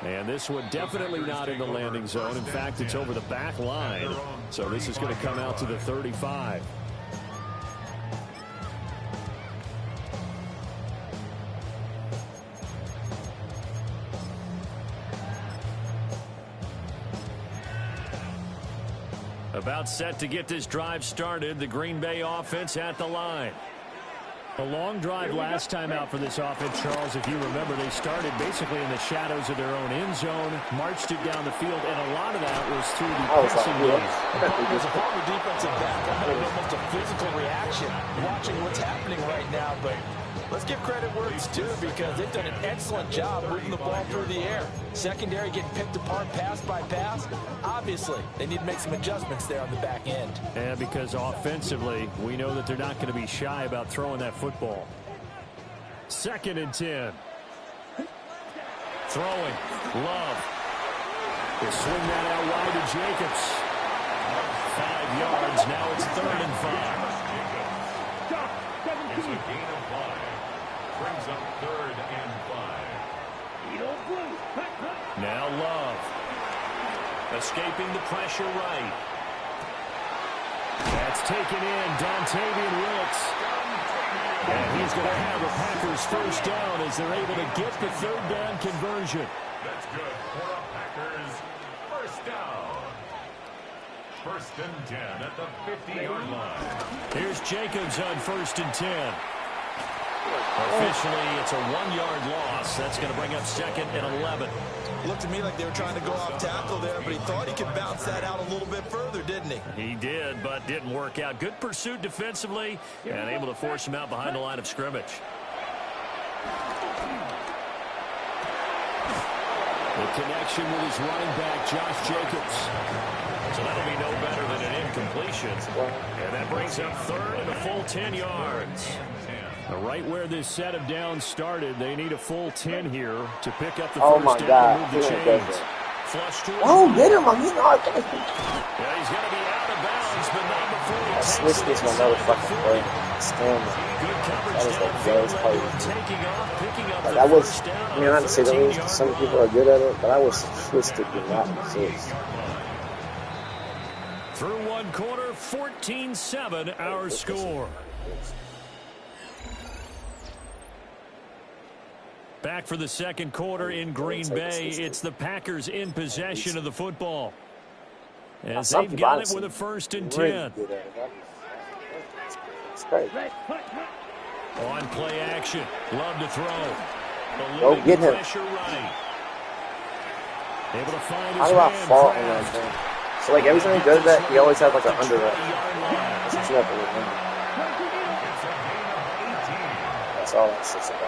And this one definitely not in the landing zone. In fact, it's over the back line. So this is going to come out to the 35. About set to get this drive started. The Green Bay offense at the line. A long drive last time out for this offense, Charles. If you remember, they started basically in the shadows of their own end zone, marched it down the field, and a lot of that was through the passing game. As a former defensive back, I had almost a physical reaction watching what's happening right now, but let's give credit where it's due because they've done an excellent job moving the ball through the air. Secondary getting picked apart pass by pass. Obviously, they need to make some adjustments there on the back end. And because offensively, we know that they're not going to be shy about throwing that football. 2nd and 10. Throwing. Love. They swing that out wide to Jacobs. 5 yards. Now it's 3rd and 5. It's a gain of 5. Brings up 3rd and 5. Now Love. Escaping the pressure right. That's taken in. Dontavian Wilkes. And he's going to have the Packers first down as they're able to get the 3rd down conversion. That's good for the Packers. First down. 1st and 10 at the 50-yard line. Here's Jacobs on 1st and 10. Officially, it's a 1-yard loss. That's going to bring up 2nd and 11. It looked to me like they were trying to go off tackle there, but he thought he could bounce that out a little bit further, didn't he? He did, but didn't work out. Good pursuit defensively and able to force him out behind the line of scrimmage. The connection with his running back, Josh Jacobs. So that'll be no better than an incompletion. And that brings up 3rd and a full 10 yards. Right where this set of downs started, they need a full 10 here to pick up the Oh first my down God. and move the chains. Flush to Oh, get him. I'm hitting all Yeah, he's going to be out of bounds, but not before he I takes switched it this my inside the motherfucking 40. brain. Stand Good coverage That is the downfield. best That part. one taking off, picking up Like the I was, first down I on mean, a not to say that 13-yard some run. people are good at it, but I was twisted and not assist. Through one quarter, 14-7 our score. Back for the second quarter in Green Bay. It's the Packers in possession of the football. As they've got it with a 1st and 10. It's crazy. On play action. Love to throw. Go get him. Pressure right. Able to find How his do I man fall on Kraft. that thing? So like every time he does that, he always has like an under route. That's what you have to remember. That's all that's about.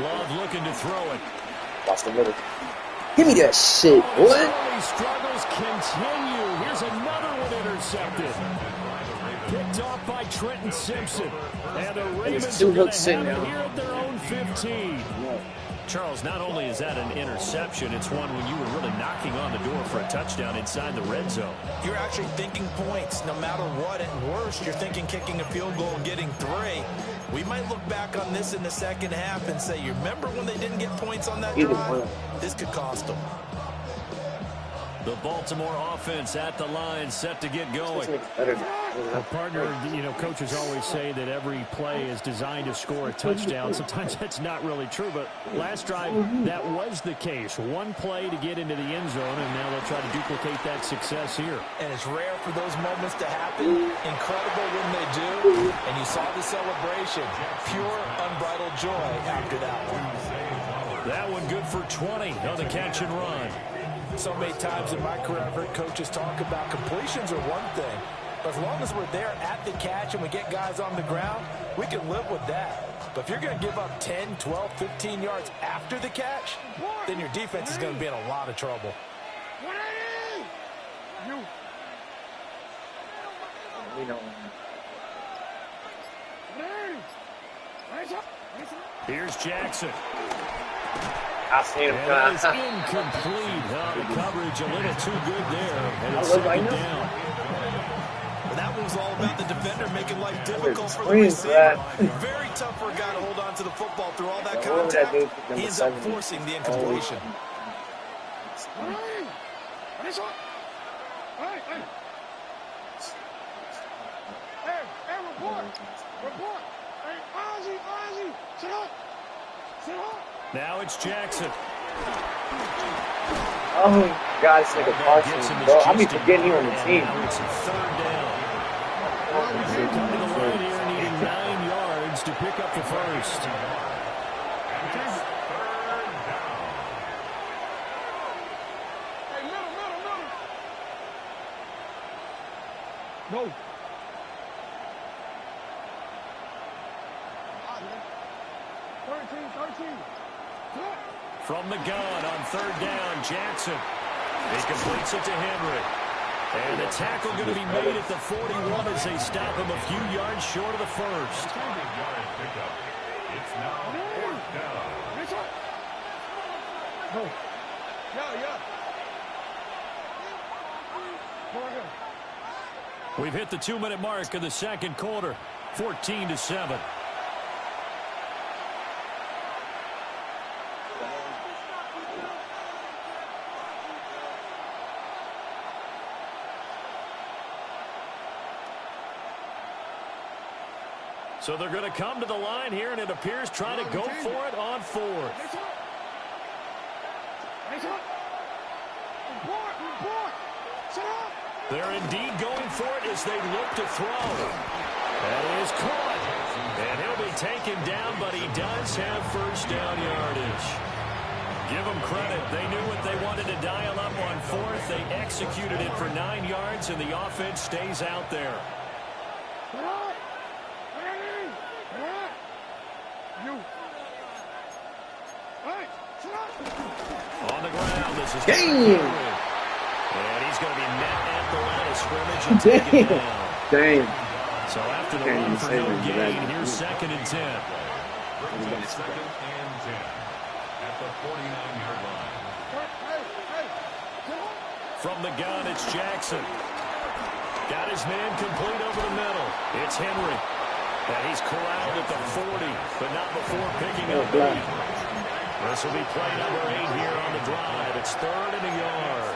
Love looking to throw it. Lost the middle. Give me that shit, boy. Early struggles continue. Here's another one intercepted. Picked off by Trenton Simpson. And the Ravens are going to have it here at their own 15. Charles, not only is that an interception, it's one when you were really knocking on the door for a touchdown inside the red zone. You're actually thinking points no matter what. At worst, you're thinking kicking a field goal and getting 3. We might look back on this in the second half and say, you remember when they didn't get points on that drive? This could cost them. The Baltimore offense at the line, set to get going. A partner, you know, coaches always say that every play is designed to score a touchdown. Sometimes that's not really true, but last drive, that was the case. One play to get into the end zone, and now they'll try to duplicate that success here. And it's rare for those moments to happen. Incredible when they do. And you saw the celebration. Pure, unbridled joy after that one. That one good for 20 on the catch and run. So many times in my career, I've heard coaches talk about completions are one thing. But as long as we're there at the catch and we get guys on the ground, we can live with that. But if you're going to give up 10, 12, 15 yards after the catch, then your defense is going to be in a lot of trouble. Here's Jackson. I seen him. And it's incomplete. The coverage a little too good there. And it's second down. Well, that was all about the defender making life difficult for the receiver. Very tough for a guy to hold on to the football through all that contact. He ends up forcing the incompletion. Now it's Jackson. Oh, God, it's like a Parsons, bro. I be forgetting you're on the team. Now it's 3rd down. They're coming to the line here, needing 9 yards to pick up the first. No. From the gun on 3rd down, Jackson. He completes it to Henry. And the tackle going to be made at the 41 as they stop him a few yards short of the first. It's now 4th down. No. We've hit the 2-minute mark of the second quarter, 14-7. So they're going to come to the line here, and it appears trying to go for it on 4th. They're indeed going for it as they look to throw. That is caught. And he'll be taken down, but he does have first down yardage. Give them credit. They knew what they wanted to dial up on fourth. They executed it for 9 yards, and the offense stays out there. On the ground, this is and he's going to be met at the line of scrimmage and taken down. Damn. So after the run for no gain, here's 2nd and 10. Second and 10 at the 49-yard line. From the gun, it's Jackson. Got his man complete over the middle. It's Henry. And he's corralled at the 40, but not before picking up 8. This will be play number 8 here on the drive. It's 3rd and a yard.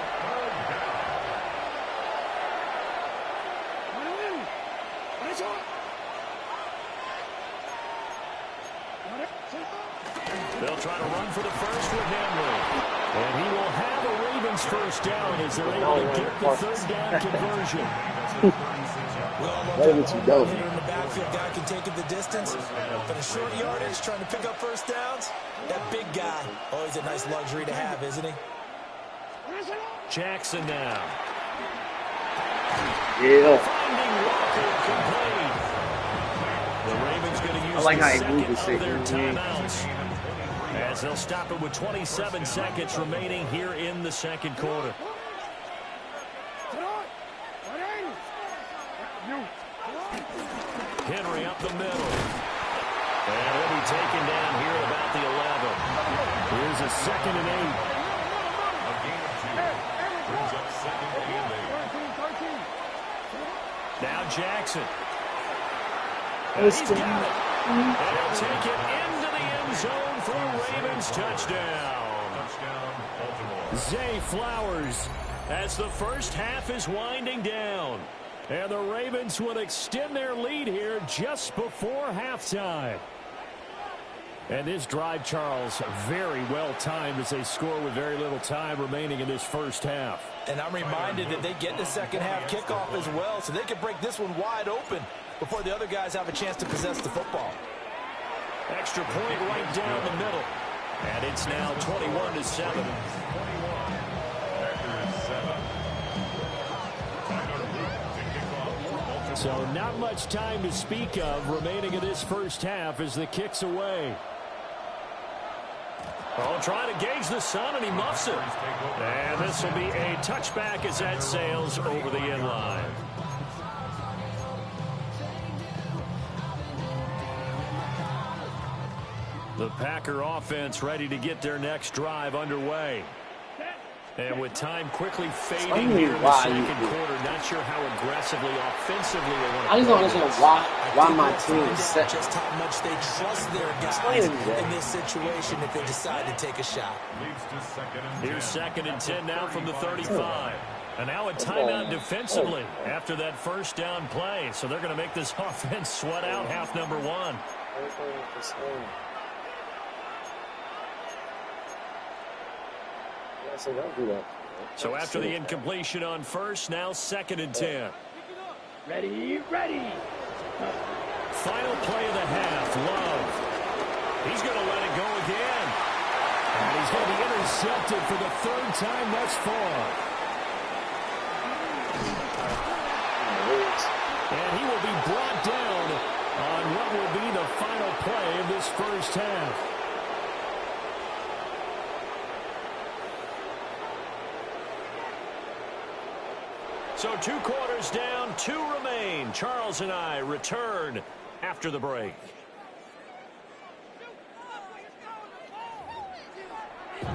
They'll try to run for the first with Henry. And he will have a Ravens first down as they're able to get the 3rd down conversion. Ravens in the backfield, guy can take it the distance. But a short yardage, trying to pick up first downs, that big guy, always a nice luxury to have, isn't he? Jackson now. Yeah. Finding Walker complete. The Ravens going to use I like the how he second moved the of their second. timeouts. As they'll stop it with 27 seconds remaining here in the second quarter. Henry up the middle. And he'll be taken down here at about the 11. Here's a 2nd and 8. A gain of 2. Brings up 2nd and 8. Now Jackson. And he's got it. And he'll take it into the end zone for a Ravens touchdown. Touchdown, Baltimore. Zay Flowers as the first half is winding down. And the Ravens will extend their lead here just before halftime. And this drive, Charles, very well timed as they score with very little time remaining in this first half. And I'm reminded that they get the second half kickoff as well, so they can break this one wide open before the other guys have a chance to possess the football. Extra point right down the middle. And it's now 21-7. So not much time to speak of remaining in this first half as the kick's away. Oh, trying to gauge the sun, and he muffs it. And this will be a touchback as that sails over the end line. The Packer offense ready to get their next drive underway. And with time quickly fading here in the second quarter, not sure how aggressively, offensively they want to. I just don't understand why my team is set. Just how much they trust their guys in this situation if they decide to take a shot. Here's 2nd and 10 now from the 35. And now a timeout defensively after that first down play. So they're going to make this offense sweat out half number 1. So after the incompletion on first, now 2nd and 10. Ready, ready. Final play of the half, Love. He's going to let it go again. And he's going to be intercepted for the 3rd time thus far. And he will be brought down on what will be the final play of this first half. So 2 quarters down, 2 remain. Charles and I return after the break. The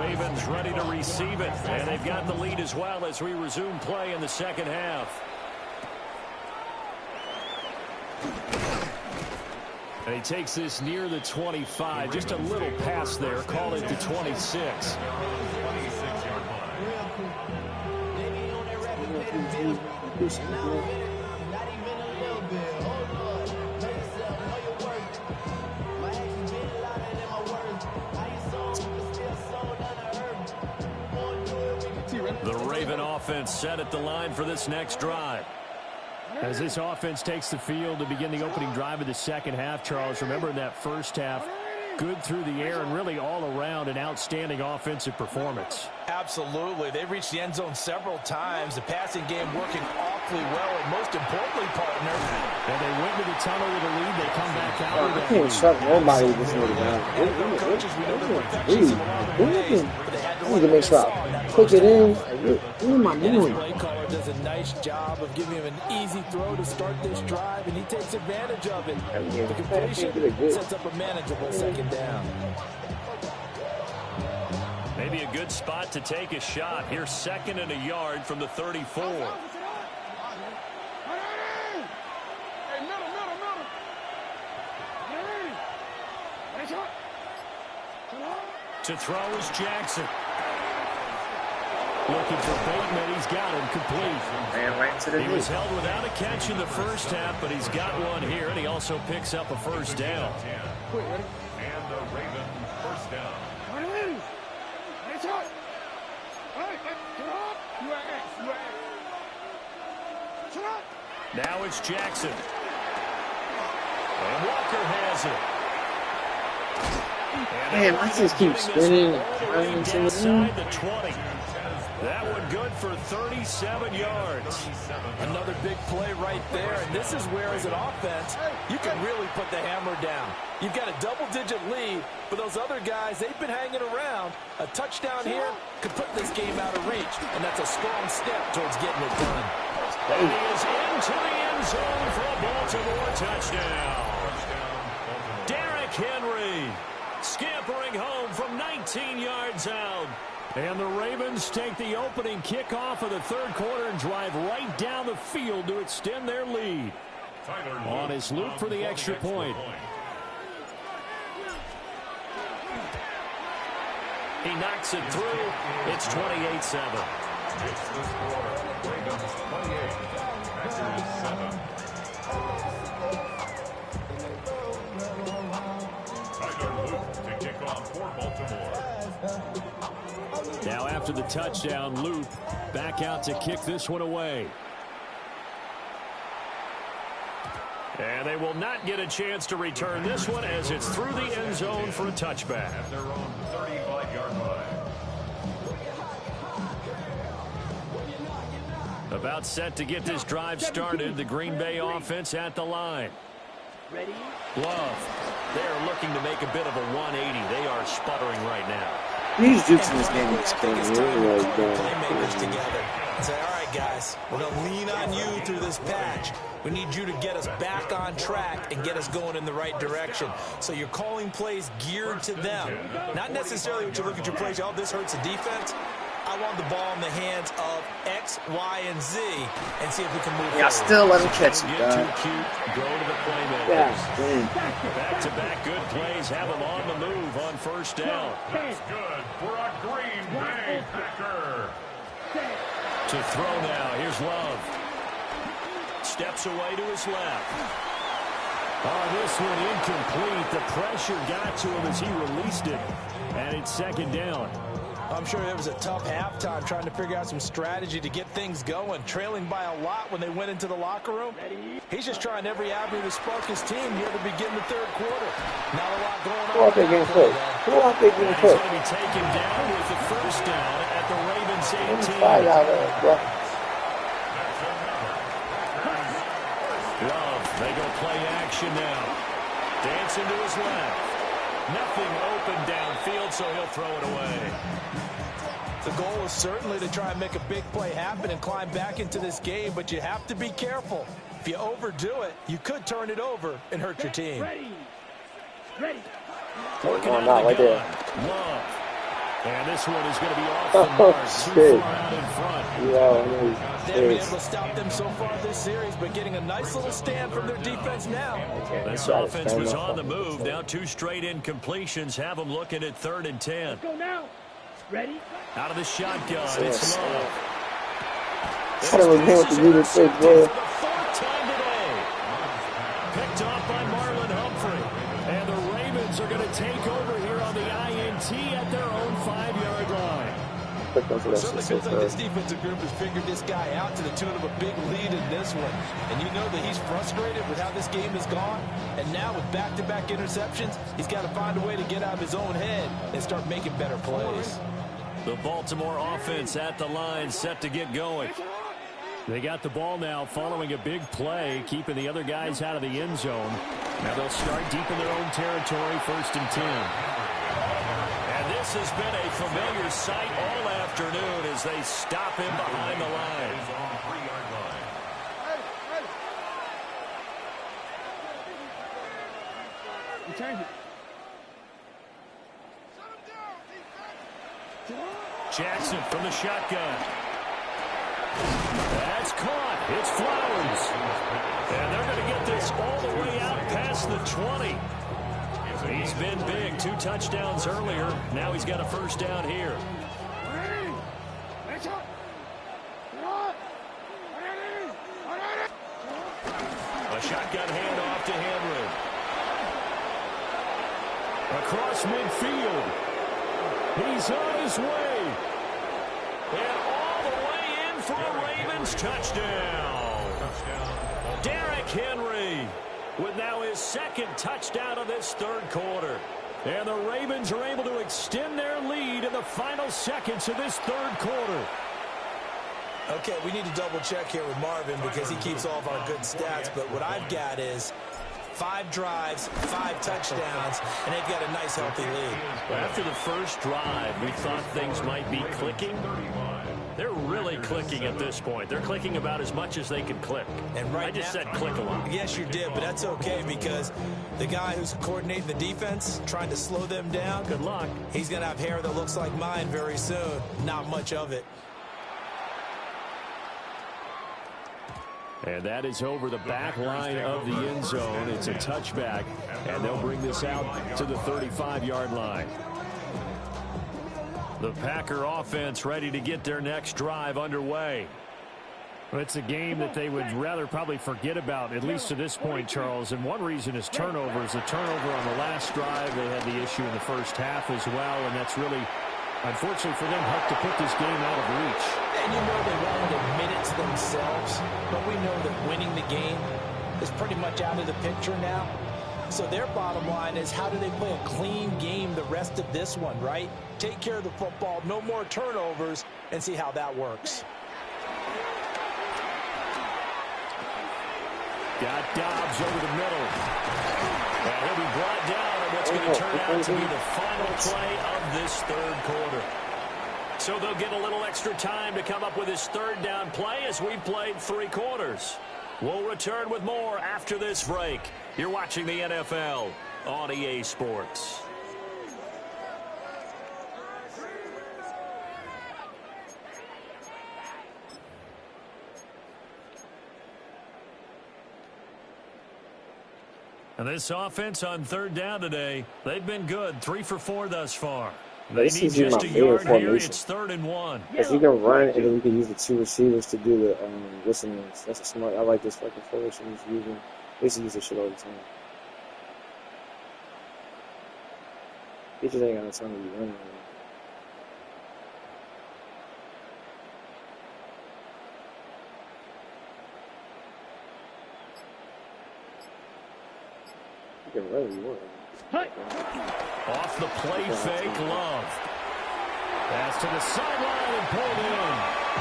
Ravens ready to receive it, and they've got the lead as well as we resume play in the second half. And he takes this near the 25. Just a little pass there. Call it the 26. Raven offense set at the line for this next drive. As this offense takes the field to begin the opening drive of the second half, Charles, remember in that first half, good through the air and really all around an outstanding offensive performance. Absolutely. They've reached the end zone several times. The passing game working awfully well, and most importantly, partner. And they went to the tunnel with a lead. They come back out with I that can't lead. shut nobody with this nigga down. I need to make sure I click it in. What am I doing? Play caller does a nice job of giving him an easy throw to start this drive, and he takes advantage of it. The completion sets up a manageable second down. Maybe a good spot to take a shot. Here's 2nd and a yard from the 34. To throw is Jackson. Looking for Bateman. He's got him complete. He was held without a catch in the first half, but he's got one here, and he also picks up a first down. And the Ravens first down. Now it's Jackson. And Walker has it. Man, I just keep spinning. Inside the 20. That one good for 37 yards. Another big play right there, and this is where, as an offense, you can really put the hammer down. You've got a double-digit lead, but those other guys, they've been hanging around. A touchdown here could put this game out of reach, and that's a strong step towards getting it done. And he is into the end zone for a Baltimore touchdown. Derrick Henry scampering home from 19 yards out. And the Ravens take the opening kickoff of the third quarter and drive right down the field to extend their lead. On his loop for the extra point. He knocks it through. It's 28-7. It's the score. Ravens 28, Packers 7. Tyler Luke to kick off for Baltimore. Now after the touchdown, Loop back out to kick this one away. And they will not get a chance to return this one as it's through the end zone for a touchback. At their own 35-yard line. About set to get this drive started. The Green Bay offense at the line. Ready? Love. They're looking to make a bit of a 180. They are sputtering right now. These jukes in this game is killing me. Playmakers together. Say, all right, guys, we're going to lean on you through this patch. We need you to get us back on track and get us going in the right direction. So you're calling plays geared to them. Not necessarily when you look at your plays, oh, this hurts the defense. I want the ball in the hands of X, Y, and Z and see if we can move forward. Yeah, still let him catch it, Get too cute, go to the playmakers. Back-to-back good plays have them on the move on first down. That's good for a Green Bay Packer. To throw now, here's Love. Steps away to his left. Oh, this one incomplete. The pressure got to him as he released it. And it's second down. I'm sure it was a tough halftime trying to figure out some strategy to get things going, trailing by a lot when they went into the locker room. He's just trying every avenue to spark his team here to begin the third quarter. Not a lot going on. Who out there getting cooked? Who out there getting He's cooked? going to be taken down with the first down at the Ravens 18. Bro. Love, they go play action now. Dancing to his left. Nothing open downfield, so he'll throw it away. The goal is certainly to try and make a big play happen and climb back into this game, but you have to be careful. If you overdo it, you could turn it over and hurt your team. Ready. Working Oh, out not of right the there. gun. Love. And this one is going to be off the mark. Too shit. far out in front. They've been able to stop them so far this series, but getting a nice little stand from their defense now. This offense was on the move. Now 2 straight incompletions have them looking at 3rd and 10. Let's go now. Ready? Out of the shotgun, it's Love. I don't know what to do this thing, bro. For the 4th time today. Picked off by Marlon Humphrey. And the Ravens are going to take over here on the INT at their own 5-yard line. expect them to It that certainly shit so feels like this fast. defensive group has figured this guy out to the tune of a big lead in this one. And you know that he's frustrated with how this game has gone. And now with back-to-back interceptions, he's got to find a way to get out of his own head and start making better plays. The Baltimore offense at the line, set to get going. They got the ball now following a big play, keeping the other guys out of the end zone. Now they'll start deep in their own territory, 1st and 10. And this has been a familiar sight all afternoon as they stop him behind the line. Jackson from the shotgun. That's caught. It's Flowers. And they're going to get this all the way out past the 20. He's been big. 2 touchdowns earlier. Now he's got a 1st down here. A shotgun handoff to Henry. Across midfield. He's on his way. And all the way in for a Ravens touchdown. Derrick Henry with now his 2nd touchdown of this 3rd quarter. And the Ravens are able to extend their lead in the final seconds of this 3rd quarter. Okay, we need to double check here with Marvin because he keeps all of our good stats. But what I've got is 5 drives, 5 touchdowns, and they've got a nice, healthy lead. After the first drive, we thought things might be clicking. They're really clicking at this point. They're clicking about as much as they can click. And right I just now, said click a lot. Yes, you did, but that's okay because the guy who's coordinating the defense, trying to slow them down, good luck. He's going to have hair that looks like mine very soon. Not much of it. And that is over the back line of the end zone. It's a touchback, and they'll bring this out to the 35-yard line. The Packer offense ready to get their next drive underway. Well, it's a game that they would rather probably forget about, at least to this point, Charles. And one reason is turnovers. The turnover on the last drive, they had the issue in the first half as well, and that's really, unfortunately for them, helped to put this game out of reach. And you know they won't admit it to themselves, but we know that winning the game is pretty much out of the picture now. So their bottom line is, how do they play a clean game the rest of this one, right? Take care of the football, no more turnovers, and see how that works. Got Dobbs over the middle. And he'll be brought down on what's going to turn out to be the final play of this 3rd quarter. So they'll get a little extra time to come up with his 3rd down play as we played 3 quarters. We'll return with more after this break. You're watching the NFL on EA Sports. And this offense on 3rd down today, they've been good. 3 for 4 thus far. They need just a yard here. It's 3rd and 1. If you can run, and then you can use the 2 receivers to do the listenings. That's a smart. I like this fucking formation he's using. They used to use this shit all the time. He just ain't got no time to be running. You can run if you want. Off the play fake, Love. Pass to the sideline and pulled in.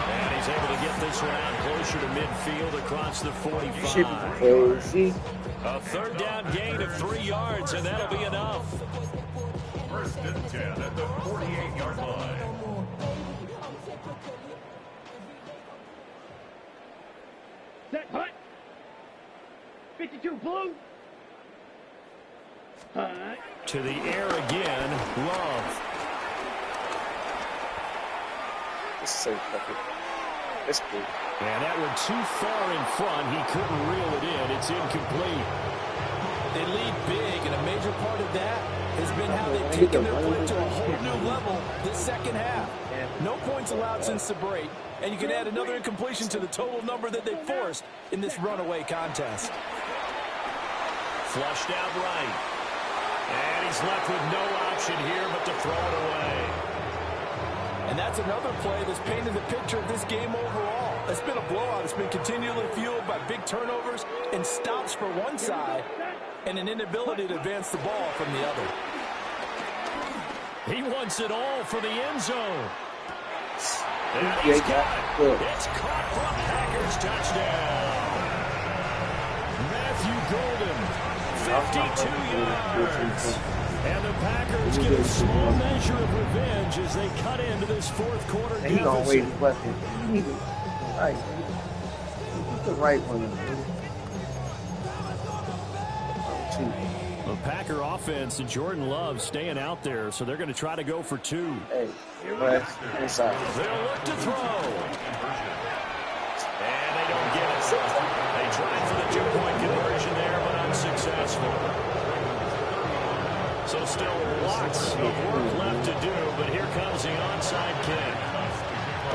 And he's able to get this one out closer to midfield across the 45. Crazy. A 3rd down gain of 3 yards, and that'll be enough. 1st and 10 at the 48-yard line. Set, hut. 52, blue. Hut. To the air again, Love. This is so fucking. That's cool. And that one too far in front. He couldn't reel it in. It's incomplete. They lead big, and a major part of that has been how they've taken their play to a whole new level this 2nd half. No points allowed since the break, and you can add another incompletion to the total number that they forced in this runaway contest. Flushed out right. And he's left with no option here but to throw it away. And that's another play that's painted the picture of this game overall. It's been a blowout. It's been continually fueled by big turnovers and stops for one side and an inability to advance the ball from the other. He wants it all for the end zone. And he's got it. It's caught for a Packers touchdown. Matthew Golden, 52 yards. And the Packers get a small measure of revenge as they cut into this fourth quarter deficit. He's going to wait his weapon. You need to right. Put the right one in. The Packer offense and Jordan Love staying out there, so they're going to try to go for 2. Hey, inside. They'll look to throw. And they don't get it. They tried for the 2-point conversion there, but unsuccessful. So still lots of work left to do, but here comes the onside kick.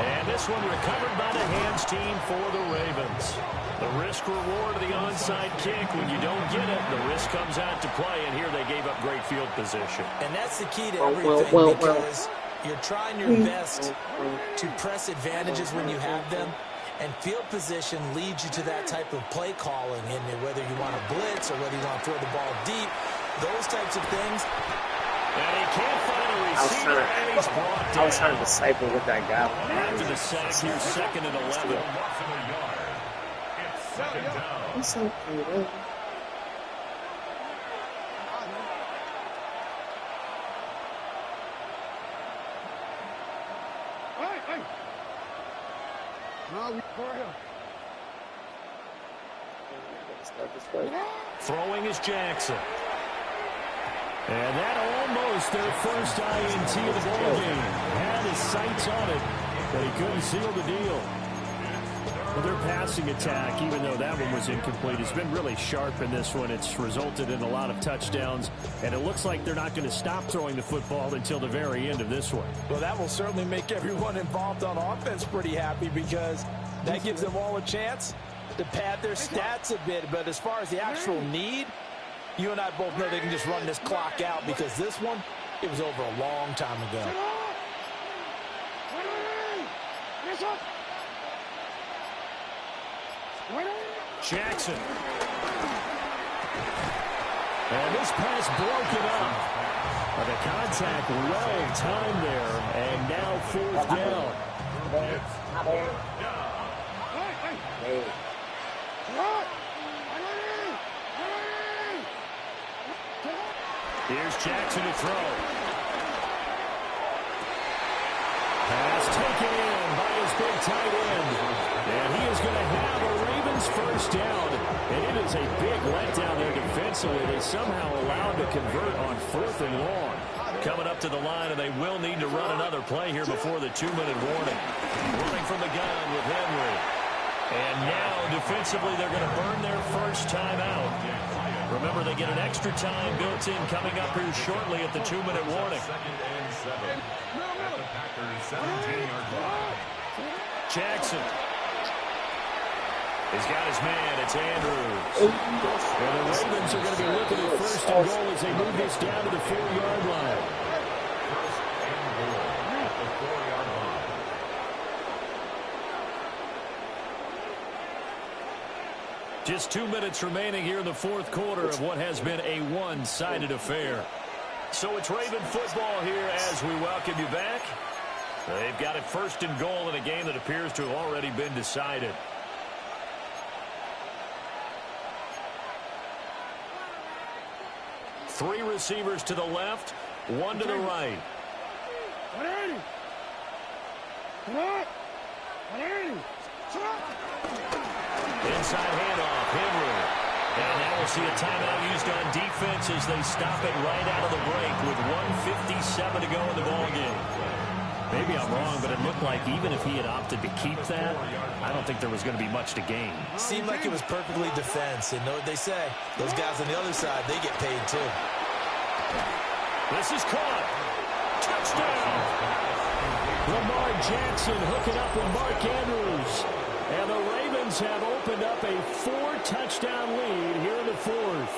And this one recovered by the hands team for the Ravens. The risk reward of the onside kick, when you don't get it, the risk comes out to play, and here they gave up great field position. And that's the key to everything because you're trying your best to press advantages when you have them, and field position leads you to that type of play calling, and whether you want to blitz or whether you want to throw the ball deep, those types of things. And he can't find a receiver, and he's brought down. I was trying to decipher what that guy was. After the sack, here's 2nd and 11. It's 2nd down. He's so cool. Throwing is Jackson. And that almost their first INT of the ballgame. Had his sights on it, but he couldn't seal the deal. Well, their passing attack, even though that one was incomplete, has been really sharp in this one. It's resulted in a lot of touchdowns, and it looks like they're not going to stop throwing the football until the very end of this one. Well, that will certainly make everyone involved on offense pretty happy because that gives them all a chance to pad their stats a bit. But as far as the actual need, you and I both know they can just run this clock out because this one, it was over a long time ago. Jackson. And this pass broken up. The contact well timed there, and now 4th down. Here's Jackson to throw. Pass taken in by his big tight end. And he is going to have a Ravens first down. And it is a big letdown there defensively. They somehow allowed to convert on 4th and long. Coming up to the line, and they will need to run another play here before the 2-minute warning. Running from the gun with Henry. And now, defensively, they're going to burn their first time out. Remember, they get an extra time built in coming up here shortly at the 2-minute warning. 2nd and 7 at the Packers' 17-yard line. Jackson. He's got his man. It's Andrews. And the Ravens are going to be looking at 1st and goal as they move this down to the 4-yard line. 1st and goal at the 4-yard line. Just 2 minutes remaining here in the 4th quarter of what has been a one-sided affair. So it's Raven football here as we welcome you back. They've got it 1st and goal in a game that appears to have already been decided. Three receivers to the left, one to the right. Inside handoff, Henry. And now we'll see a timeout used on defense as they stop it right out of the break with 1:57 to go in the ballgame. Maybe I'm wrong, but it looked like even if he had opted to keep that, I don't think there was going to be much to gain. Seemed like it was perfectly defense. And know what they say? Those guys on the other side, they get paid too. This is caught. Touchdown. Lamar Jackson hooking up with Mark Andrews. And the Ravens have opened up a 4-touchdown lead here in the 4th.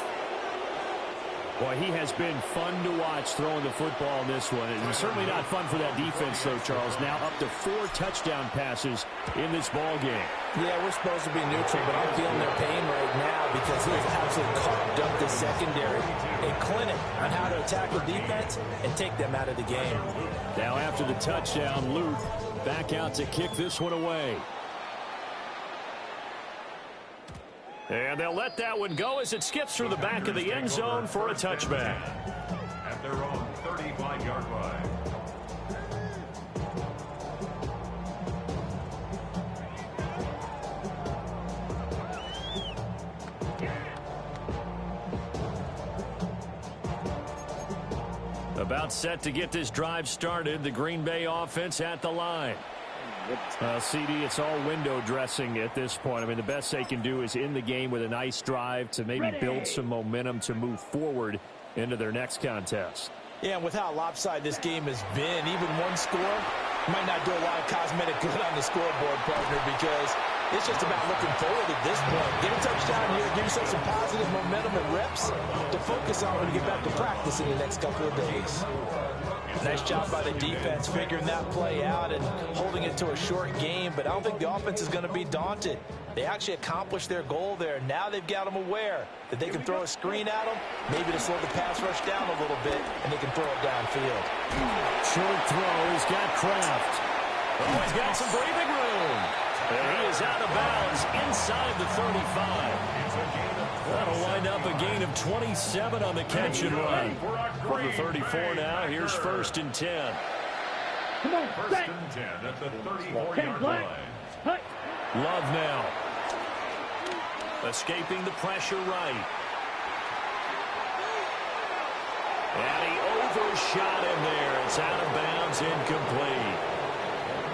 Boy, he has been fun to watch throwing the football in this one. It's certainly not fun for that defense, though, Charles. Now up to 4 touchdown passes in this ball game. Yeah, we're supposed to be neutral, but I'm feeling their pain right now because he's absolutely carved up the secondary. A clinic on how to attack the defense and take them out of the game. Now after the touchdown, Luke back out to kick this one away. And they'll let that one go as it skips through the back of the end zone for a touchback. At their own 35-yard line. About set to get this drive started. The Green Bay offense at the line. CD, it's all window dressing at this point. I mean, the best they can do is in the game with a nice drive to maybe build some momentum to move forward into their next contest. Yeah, and with how lopsided this game has been, even one score might not do a lot of cosmetic good on the scoreboard, partner, because it's just about looking forward at this point. Get a touchdown here, give yourself some positive momentum and reps to focus on when you get back to practice in the next couple of days. Nice job by the defense figuring that play out and holding it to a short game, but I don't think the offense is going to be daunted. They actually accomplished their goal there. Now they've got them aware that they can throw a screen at them, maybe to slow the pass rush down a little bit, and they can throw it downfield. Short throw. He's got Kraft. Oh, he's got some breathing room. And he is out of bounds inside the 35. That'll wind up a gain of 27 on the catch and run. From the 34 now, here's 1st and 10. Come on, First set. and 10 at the 34-yard line. Hut. Love now. Escaping the pressure right. And he overshot him there. It's out of bounds, incomplete.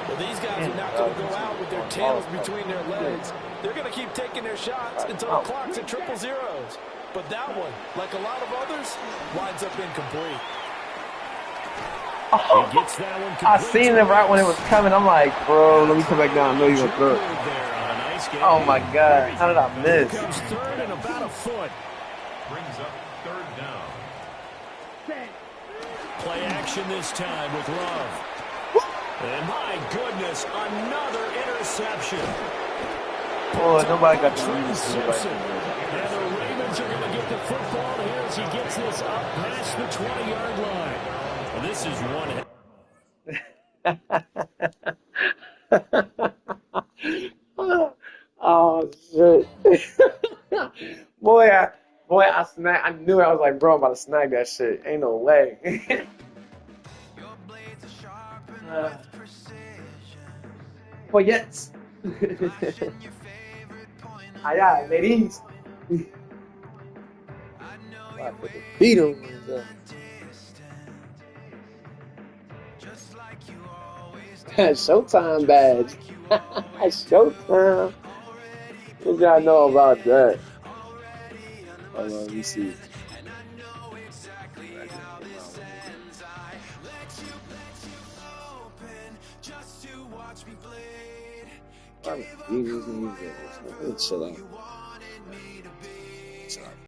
Well, these guys are not going to go out with their tails between their legs. They're going to keep taking their shots until the clock's at 000. But that one, like a lot of others, winds up incomplete. He gets that one complete. I seen it right when it was coming. I'm like, bro, let me come back down. I know you're going to throw it. Oh, my God. How did I miss? Comes third and about a foot. Brings up 3rd down. Play action this time with Love. And my goodness, another interception. Oh, nobody got the Simpson. And the Ravens are going to get the football here as he gets this up past the 20-yard line. Well, this is one. Oh, shit. boy, I snagged. I knew it. I was like, bro, I'm about to snag that shit. Ain't no way. Well, yes. Aye, ladies. Beat him. Showtime badge. Showtime. What y'all know about that? Hold on, let me see. I'm chill out.